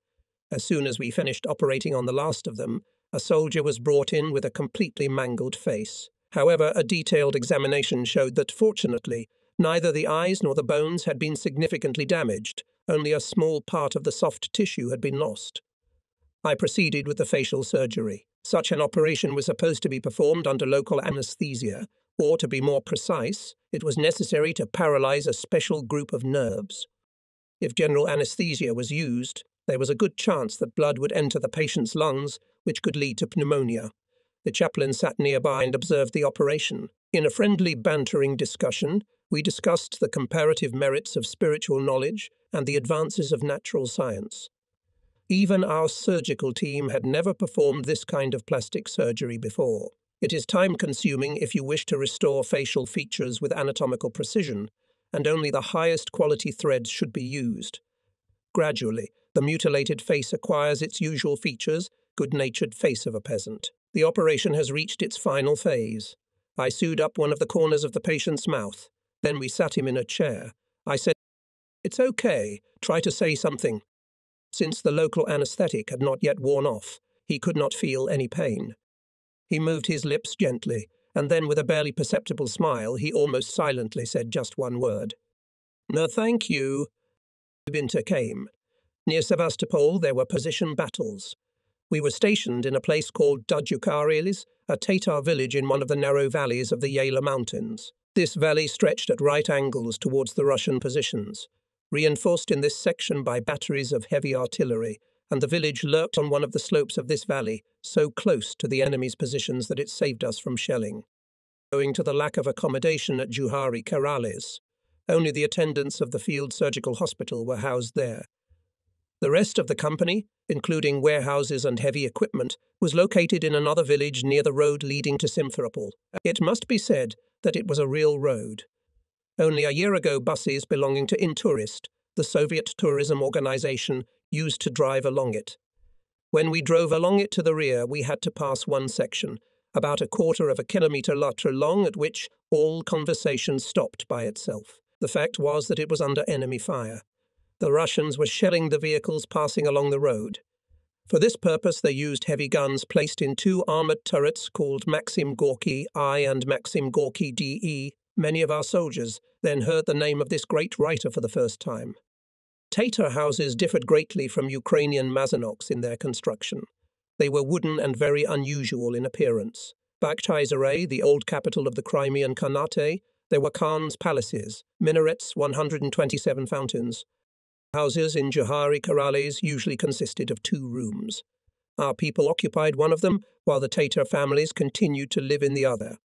As soon as we finished operating on the last of them, a soldier was brought in with a completely mangled face. However, a detailed examination showed that, fortunately, neither the eyes nor the bones had been significantly damaged, only a small part of the soft tissue had been lost. I proceeded with the facial surgery. Such an operation was supposed to be performed under local anesthesia, or, to be more precise, it was necessary to paralyze a special group of nerves. If general anesthesia was used, there was a good chance that blood would enter the patient's lungs, which could lead to pneumonia. The chaplain sat nearby and observed the operation. In a friendly, bantering discussion, we discussed the comparative merits of spiritual knowledge and the advances of natural science. Even our surgical team had never performed this kind of plastic surgery before. It is time-consuming if you wish to restore facial features with anatomical precision, and only the highest quality threads should be used. Gradually, the mutilated face acquires its usual features, good-natured face of a peasant. The operation has reached its final phase. I sewed up one of the corners of the patient's mouth. Then we sat him in a chair. I said, "It's okay, try to say something." Since the local anesthetic had not yet worn off, he could not feel any pain. He moved his lips gently, and then with a barely perceptible smile, he almost silently said just one word. "No, thank you." Winter came. Near Sevastopol there were position battles. We were stationed in a place called Dudjukarilis, a Tatar village in one of the narrow valleys of the Yala Mountains. This valley stretched at right angles towards the Russian positions, reinforced in this section by batteries of heavy artillery, and the village lurked on one of the slopes of this valley, so close to the enemy's positions that it saved us from shelling. Owing to the lack of accommodation at Juhari Karalis, only the attendants of the field surgical hospital were housed there. The rest of the company, including warehouses and heavy equipment, was located in another village near the road leading to Simferopol. It must be said that it was a real road. Only a year ago, buses belonging to Intourist, the Soviet tourism organization, used to drive along it. When we drove along it to the rear, we had to pass one section, about a quarter of a kilometre long, at which all conversation stopped by itself. The fact was that it was under enemy fire. The Russians were shelling the vehicles passing along the road. For this purpose, they used heavy guns placed in two armoured turrets called Maxim Gorky I and Maxim Gorky DE. Many of our soldiers then heard the name of this great writer for the first time. Tatar houses differed greatly from Ukrainian mazanoks in their construction. They were wooden and very unusual in appearance. Bakhchizere, the old capital of the Crimean Khanate, there were Khan's palaces, minarets, 127 fountains. Houses in Juhari Karalis usually consisted of 2 rooms. Our people occupied one of them, while the Tatar families continued to live in the other.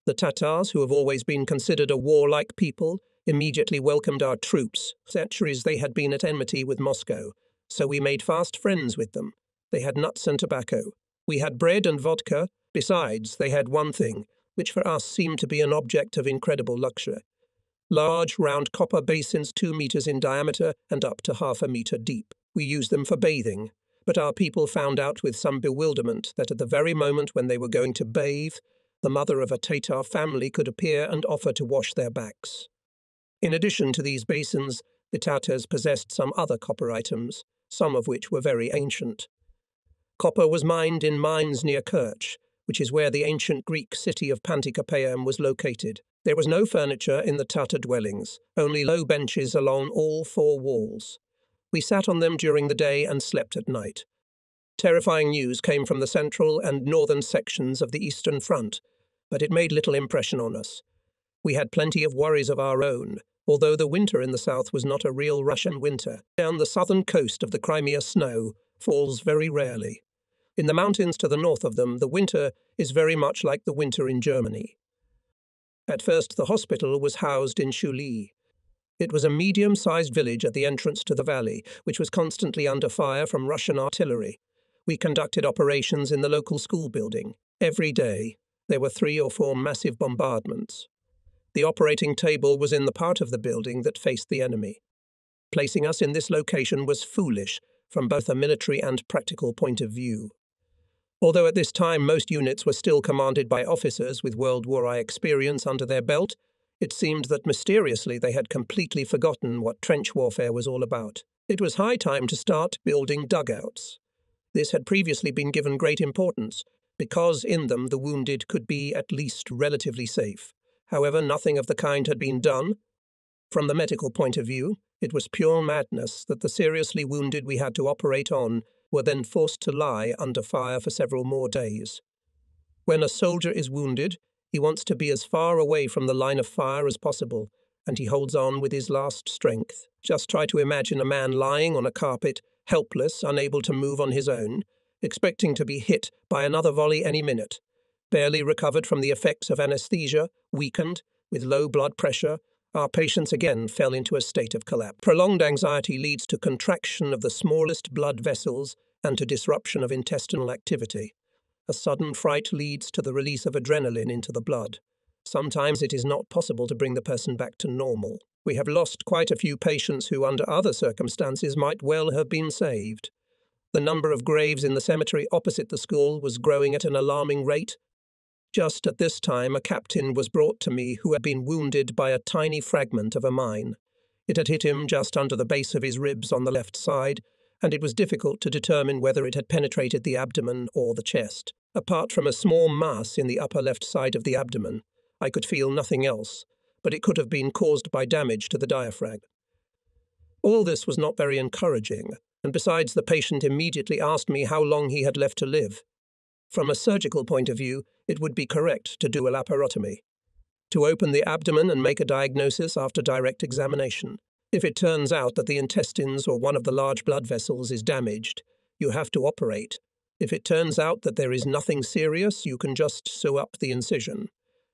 The Tatars, who have always been considered a warlike people, immediately welcomed our troops. Centuries they had been at enmity with Moscow, so we made fast friends with them. They had nuts and tobacco. We had bread and vodka. Besides, they had one thing, which for us seemed to be an object of incredible luxury. Large, round copper basins 2 meters in diameter and up to half a meter deep. We used them for bathing, but our people found out with some bewilderment that at the very moment when they were going to bathe, the mother of a Tatar family could appear and offer to wash their backs. In addition to these basins, the Tatars possessed some other copper items, some of which were very ancient. Copper was mined in mines near Kerch, which is where the ancient Greek city of Pantikapaeum was located. There was no furniture in the Tatar dwellings, only low benches along all 4 walls. We sat on them during the day and slept at night. Terrifying news came from the central and northern sections of the Eastern Front, but it made little impression on us. We had plenty of worries of our own, although the winter in the south was not a real Russian winter. Down the southern coast of the Crimea, snow falls very rarely. In the mountains to the north of them, the winter is very much like the winter in Germany. At first, the hospital was housed in Shuli. It was a medium-sized village at the entrance to the valley, which was constantly under fire from Russian artillery. We conducted operations in the local school building. Every day, there were 3 or 4 massive bombardments. The operating table was in the part of the building that faced the enemy. Placing us in this location was foolish from both a military and practical point of view. Although at this time most units were still commanded by officers with World War I experience under their belt, it seemed that mysteriously they had completely forgotten what trench warfare was all about. It was high time to start building dugouts. This had previously been given great importance, because in them the wounded could be at least relatively safe. However, nothing of the kind had been done. From the medical point of view, it was pure madness that the seriously wounded we had to operate on were then forced to lie under fire for several more days. When a soldier is wounded, he wants to be as far away from the line of fire as possible, and he holds on with his last strength. Just try to imagine a man lying on a carpet, helpless, unable to move on his own, expecting to be hit by another volley any minute, barely recovered from the effects of anesthesia, weakened, with low blood pressure, Our patients again fell into a state of collapse. Prolonged anxiety leads to contraction of the smallest blood vessels and to disruption of intestinal activity. A sudden fright leads to the release of adrenaline into the blood. Sometimes it is not possible to bring the person back to normal. We have lost quite a few patients who, under other circumstances, might well have been saved. The number of graves in the cemetery opposite the school was growing at an alarming rate. Just at this time, a captain was brought to me who had been wounded by a tiny fragment of a mine. It had hit him just under the base of his ribs on the left side, and it was difficult to determine whether it had penetrated the abdomen or the chest. Apart from a small mass in the upper left side of the abdomen, I could feel nothing else, but it could have been caused by damage to the diaphragm. All this was not very encouraging, and besides, the patient immediately asked me how long he had left to live. From a surgical point of view, it would be correct to do a laparotomy, to open the abdomen and make a diagnosis after direct examination. If it turns out that the intestines or one of the large blood vessels is damaged, you have to operate. If it turns out that there is nothing serious, you can just sew up the incision.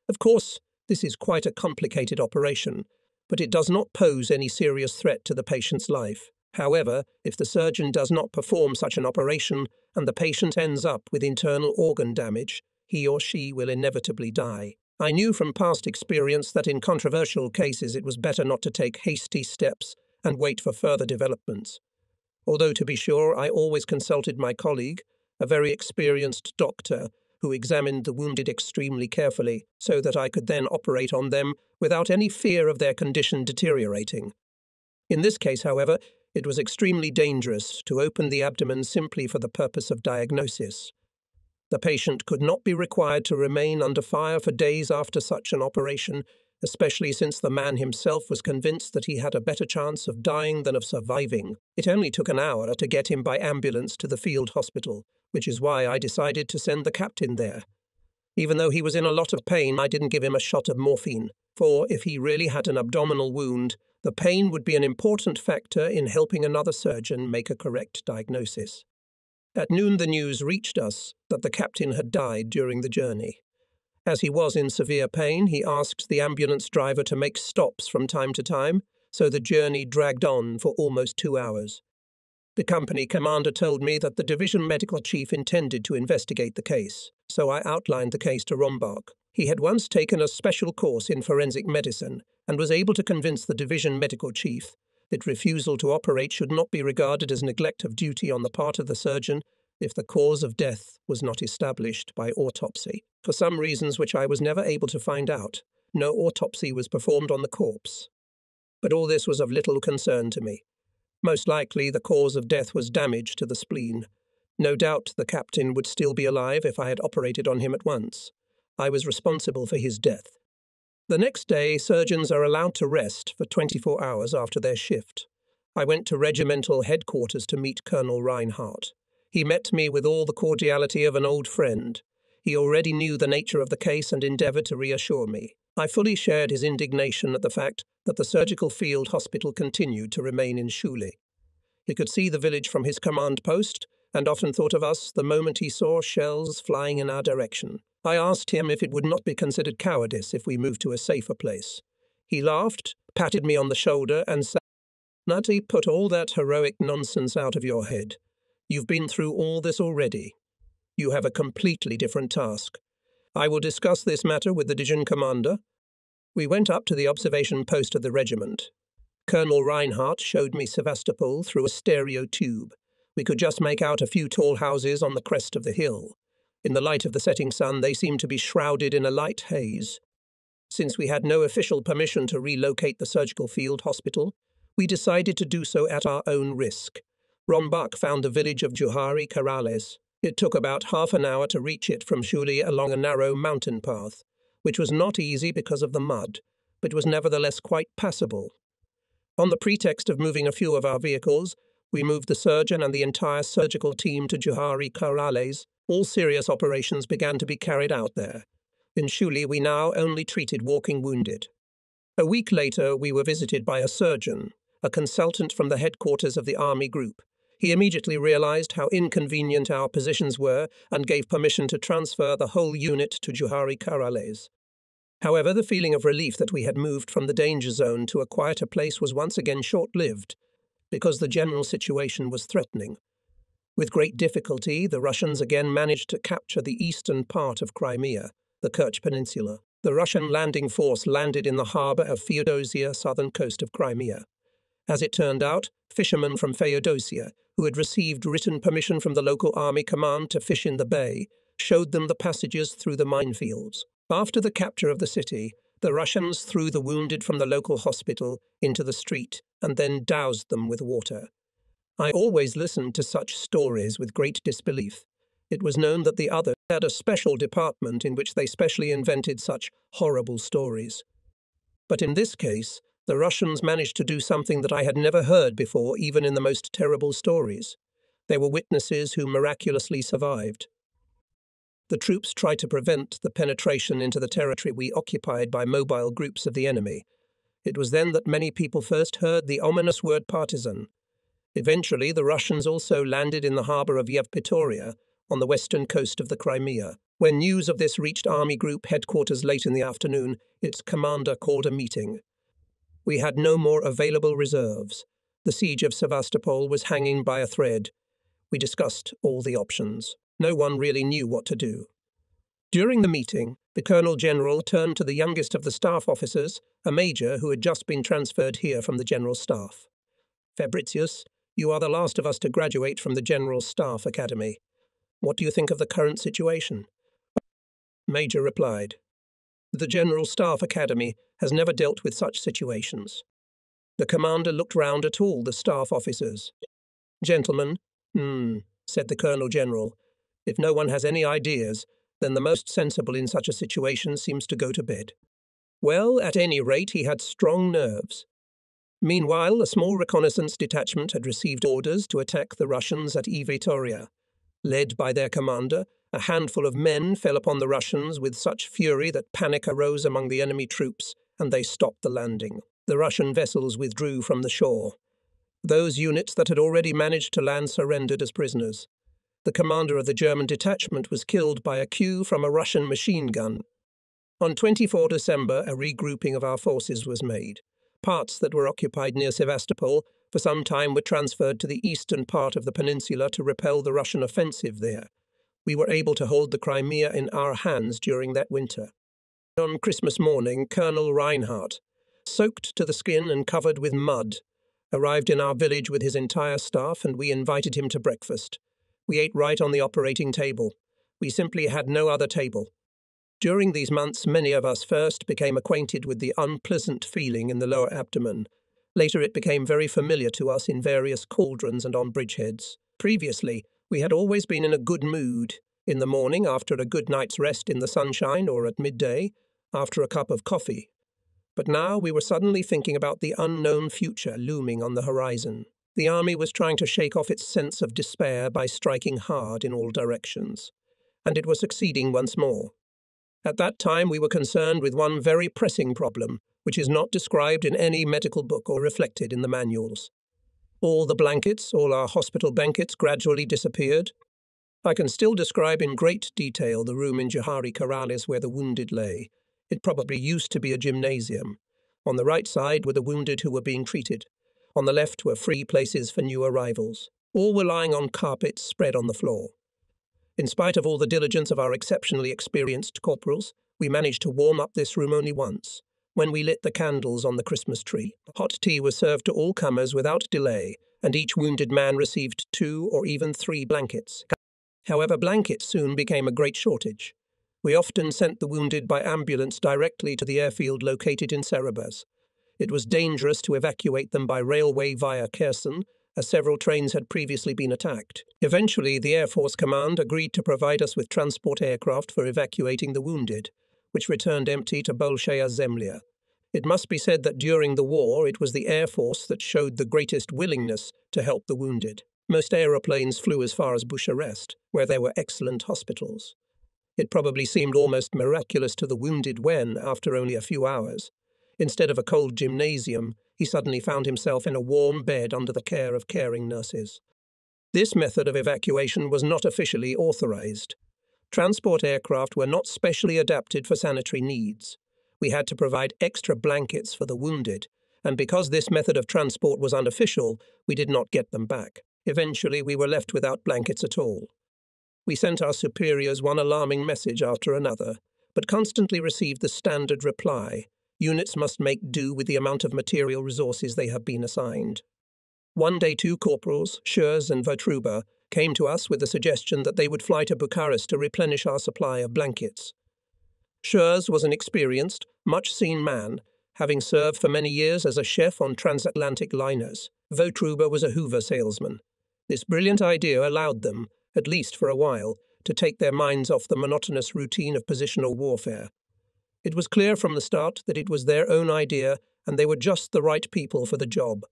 Of course, this is quite a complicated operation, but it does not pose any serious threat to the patient's life. However, if the surgeon does not perform such an operation and the patient ends up with internal organ damage, he or she will inevitably die. I knew from past experience that in controversial cases it was better not to take hasty steps and wait for further developments. Although, to be sure, I always consulted my colleague, a very experienced doctor, who examined the wounded extremely carefully so that I could then operate on them without any fear of their condition deteriorating. In this case, however, it was extremely dangerous to open the abdomen simply for the purpose of diagnosis. The patient could not be required to remain under fire for days after such an operation, especially since the man himself was convinced that he had a better chance of dying than of surviving. It only took an hour to get him by ambulance to the field hospital, which is why I decided to send the captain there. Even though he was in a lot of pain, I didn't give him a shot of morphine, for if he really had an abdominal wound, the pain would be an important factor in helping another surgeon make a correct diagnosis. At noon, the news reached us that the captain had died during the journey. As he was in severe pain, he asked the ambulance driver to make stops from time to time, so the journey dragged on for almost 2 hours. The company commander told me that the division medical chief intended to investigate the case, so I outlined the case to Rombach. He had once taken a special course in forensic medicine and was able to convince the division medical chief that refusal to operate should not be regarded as neglect of duty on the part of the surgeon if the cause of death was not established by autopsy. For some reasons which I was never able to find out, no autopsy was performed on the corpse. But all this was of little concern to me. Most likely the cause of death was damage to the spleen. No doubt the captain would still be alive if I had operated on him at once. I was responsible for his death. The next day, surgeons are allowed to rest for 24 hours after their shift. I went to regimental headquarters to meet Colonel Reinhardt. He met me with all the cordiality of an old friend. He already knew the nature of the case and endeavoured to reassure me. I fully shared his indignation at the fact that the surgical field hospital continued to remain in Shuli. He could see the village from his command post and often thought of us the moment he saw shells flying in our direction. I asked him if it would not be considered cowardice if we moved to a safer place. He laughed, patted me on the shoulder, and said, "Nutty, put all that heroic nonsense out of your head. You've been through all this already. You have a completely different task. I will discuss this matter with the division commander." We went up to the observation post of the regiment. Colonel Reinhardt showed me Sevastopol through a stereo tube. We could just make out a few tall houses on the crest of the hill. In the light of the setting sun, they seemed to be shrouded in a light haze. Since we had no official permission to relocate the surgical field hospital, we decided to do so at our own risk. Rombach found the village of Juhari Karales. It took about half an hour to reach it from Shuli along a narrow mountain path, which was not easy because of the mud, but was nevertheless quite passable. On the pretext of moving a few of our vehicles, we moved the surgeon and the entire surgical team to Juhari Karales. All serious operations began to be carried out there. In Shuli, we now only treated walking wounded. A week later, we were visited by a surgeon, a consultant from the headquarters of the army group. He immediately realized how inconvenient our positions were and gave permission to transfer the whole unit to Juhari Karales. However, the feeling of relief that we had moved from the danger zone to a quieter place was once again short-lived, because the general situation was threatening. With great difficulty, the Russians again managed to capture the eastern part of Crimea, the Kerch Peninsula. The Russian landing force landed in the harbour of Feodosia, southern coast of Crimea. As it turned out, fishermen from Feodosia, who had received written permission from the local army command to fish in the bay, showed them the passages through the minefields. After the capture of the city, the Russians threw the wounded from the local hospital into the street and then doused them with water. I always listened to such stories with great disbelief. It was known that the others had a special department in which they specially invented such horrible stories. But in this case, the Russians managed to do something that I had never heard before, even in the most terrible stories. There were witnesses who miraculously survived. The troops tried to prevent the penetration into the territory we occupied by mobile groups of the enemy. It was then that many people first heard the ominous word partisan. Eventually, the Russians also landed in the harbour of Yevpatoria, on the western coast of the Crimea. When news of this reached Army Group headquarters late in the afternoon, its commander called a meeting. We had no more available reserves. The siege of Sevastopol was hanging by a thread. We discussed all the options. No one really knew what to do. During the meeting, the Colonel General turned to the youngest of the staff officers, a major who had just been transferred here from the General Staff. "Fabricius, you are the last of us to graduate from the General Staff Academy. What do you think of the current situation?" Major replied, "The General Staff Academy has never dealt with such situations." The commander looked round at all the staff officers. "Gentlemen," said the Colonel General, "if no one has any ideas, then the most sensible in such a situation seems to go to bed." Well, at any rate, he had strong nerves. Meanwhile, a small reconnaissance detachment had received orders to attack the Russians at Yevpatoria. Led by their commander, a handful of men fell upon the Russians with such fury that panic arose among the enemy troops, and they stopped the landing. The Russian vessels withdrew from the shore. Those units that had already managed to land surrendered as prisoners. The commander of the German detachment was killed by a cue from a Russian machine gun. On 24 December, a regrouping of our forces was made. Parts that were occupied near Sevastopol for some time were transferred to the eastern part of the peninsula to repel the Russian offensive there. We were able to hold the Crimea in our hands during that winter. On Christmas morning, Colonel Reinhardt, soaked to the skin and covered with mud, arrived in our village with his entire staff, and we invited him to breakfast. We ate right on the operating table. We simply had no other table. During these months, many of us first became acquainted with the unpleasant feeling in the lower abdomen. Later it became very familiar to us in various cauldrons and on bridgeheads. Previously, we had always been in a good mood. In the morning, after a good night's rest in the sunshine, or at midday, after a cup of coffee. But now we were suddenly thinking about the unknown future looming on the horizon. The army was trying to shake off its sense of despair by striking hard in all directions. And it was succeeding once more. At that time, we were concerned with one very pressing problem, which is not described in any medical book or reflected in the manuals. All the blankets, all our hospital blankets gradually disappeared. I can still describe in great detail the room in Johari Corrales where the wounded lay. It probably used to be a gymnasium. On the right side were the wounded who were being treated. On the left were free places for new arrivals. All were lying on carpets spread on the floor. In spite of all the diligence of our exceptionally experienced corporals, we managed to warm up this room only once, when we lit the candles on the Christmas tree. Hot tea was served to all comers without delay, and each wounded man received 2 or even 3 blankets. However, blankets soon became a great shortage. We often sent the wounded by ambulance directly to the airfield located in Cerebus. It was dangerous to evacuate them by railway via Kherson, as several trains had previously been attacked. Eventually, the Air Force Command agreed to provide us with transport aircraft for evacuating the wounded, which returned empty to Bolshaya Zemlya. It must be said that during the war, it was the Air Force that showed the greatest willingness to help the wounded. Most aeroplanes flew as far as Bucharest, where there were excellent hospitals. It probably seemed almost miraculous to the wounded when, after only a few hours, instead of a cold gymnasium, he suddenly found himself in a warm bed under the care of caring nurses. This method of evacuation was not officially authorized. Transport aircraft were not specially adapted for sanitary needs. We had to provide extra blankets for the wounded, and because this method of transport was unofficial, we did not get them back. Eventually, we were left without blankets at all. We sent our superiors one alarming message after another, but constantly received the standard reply: units must make do with the amount of material resources they have been assigned. One day, two corporals, Schurz and Votruba, came to us with the suggestion that they would fly to Bucharest to replenish our supply of blankets. Schurz was an experienced, much-seen man, having served for many years as a chef on transatlantic liners. Votruba was a Hoover salesman. This brilliant idea allowed them, at least for a while, to take their minds off the monotonous routine of positional warfare. It was clear from the start that it was their own idea and they were just the right people for the job.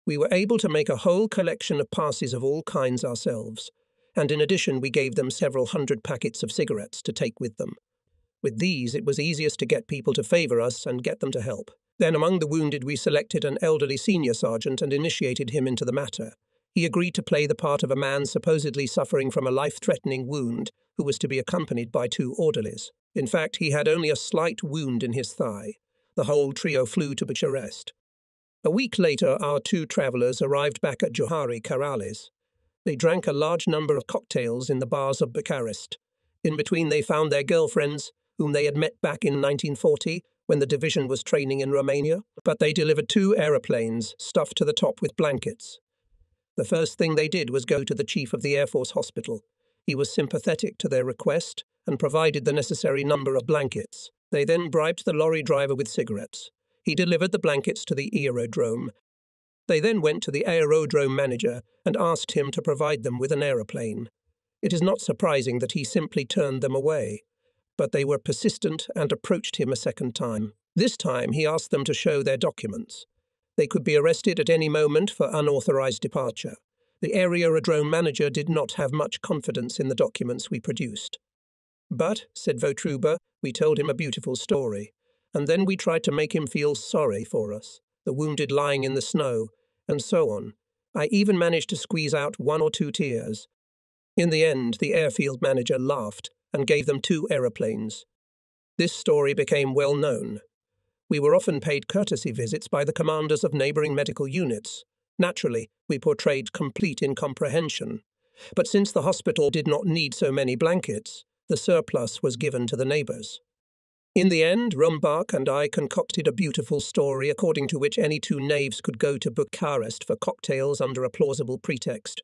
We were able to make a whole collection of passes of all kinds ourselves, and in addition we gave them several hundred packets of cigarettes to take with them. With these, it was easiest to get people to favour us and get them to help. Then among the wounded we selected an elderly senior sergeant and initiated him into the matter. He agreed to play the part of a man supposedly suffering from a life-threatening wound who was to be accompanied by two orderlies. In fact, he had only a slight wound in his thigh. The whole trio flew to Bucharest. A week later, our two travellers arrived back at Johari Karalis. They drank a large number of cocktails in the bars of Bucharest. In between, they found their girlfriends, whom they had met back in 1940 when the division was training in Romania, but they delivered two aeroplanes stuffed to the top with blankets. The first thing they did was go to the chief of the Air Force Hospital. He was sympathetic to their request and provided the necessary number of blankets. They then bribed the lorry driver with cigarettes. He delivered the blankets to the aerodrome. They then went to the aerodrome manager and asked him to provide them with an aeroplane. It is not surprising that he simply turned them away, but they were persistent and approached him a second time. This time he asked them to show their documents. They could be arrested at any moment for unauthorized departure. The aerodrome manager did not have much confidence in the documents we produced. But, said Votruba, we told him a beautiful story, and then we tried to make him feel sorry for us, the wounded lying in the snow, and so on. I even managed to squeeze out 1 or 2 tears. In the end, the airfield manager laughed and gave them 2 aeroplanes. This story became well known. We were often paid courtesy visits by the commanders of neighbouring medical units. Naturally, we portrayed complete incomprehension. But since the hospital did not need so many blankets, the surplus was given to the neighbours. In the end, Rumbach and I concocted a beautiful story according to which any 2 knaves could go to Bucharest for cocktails under a plausible pretext.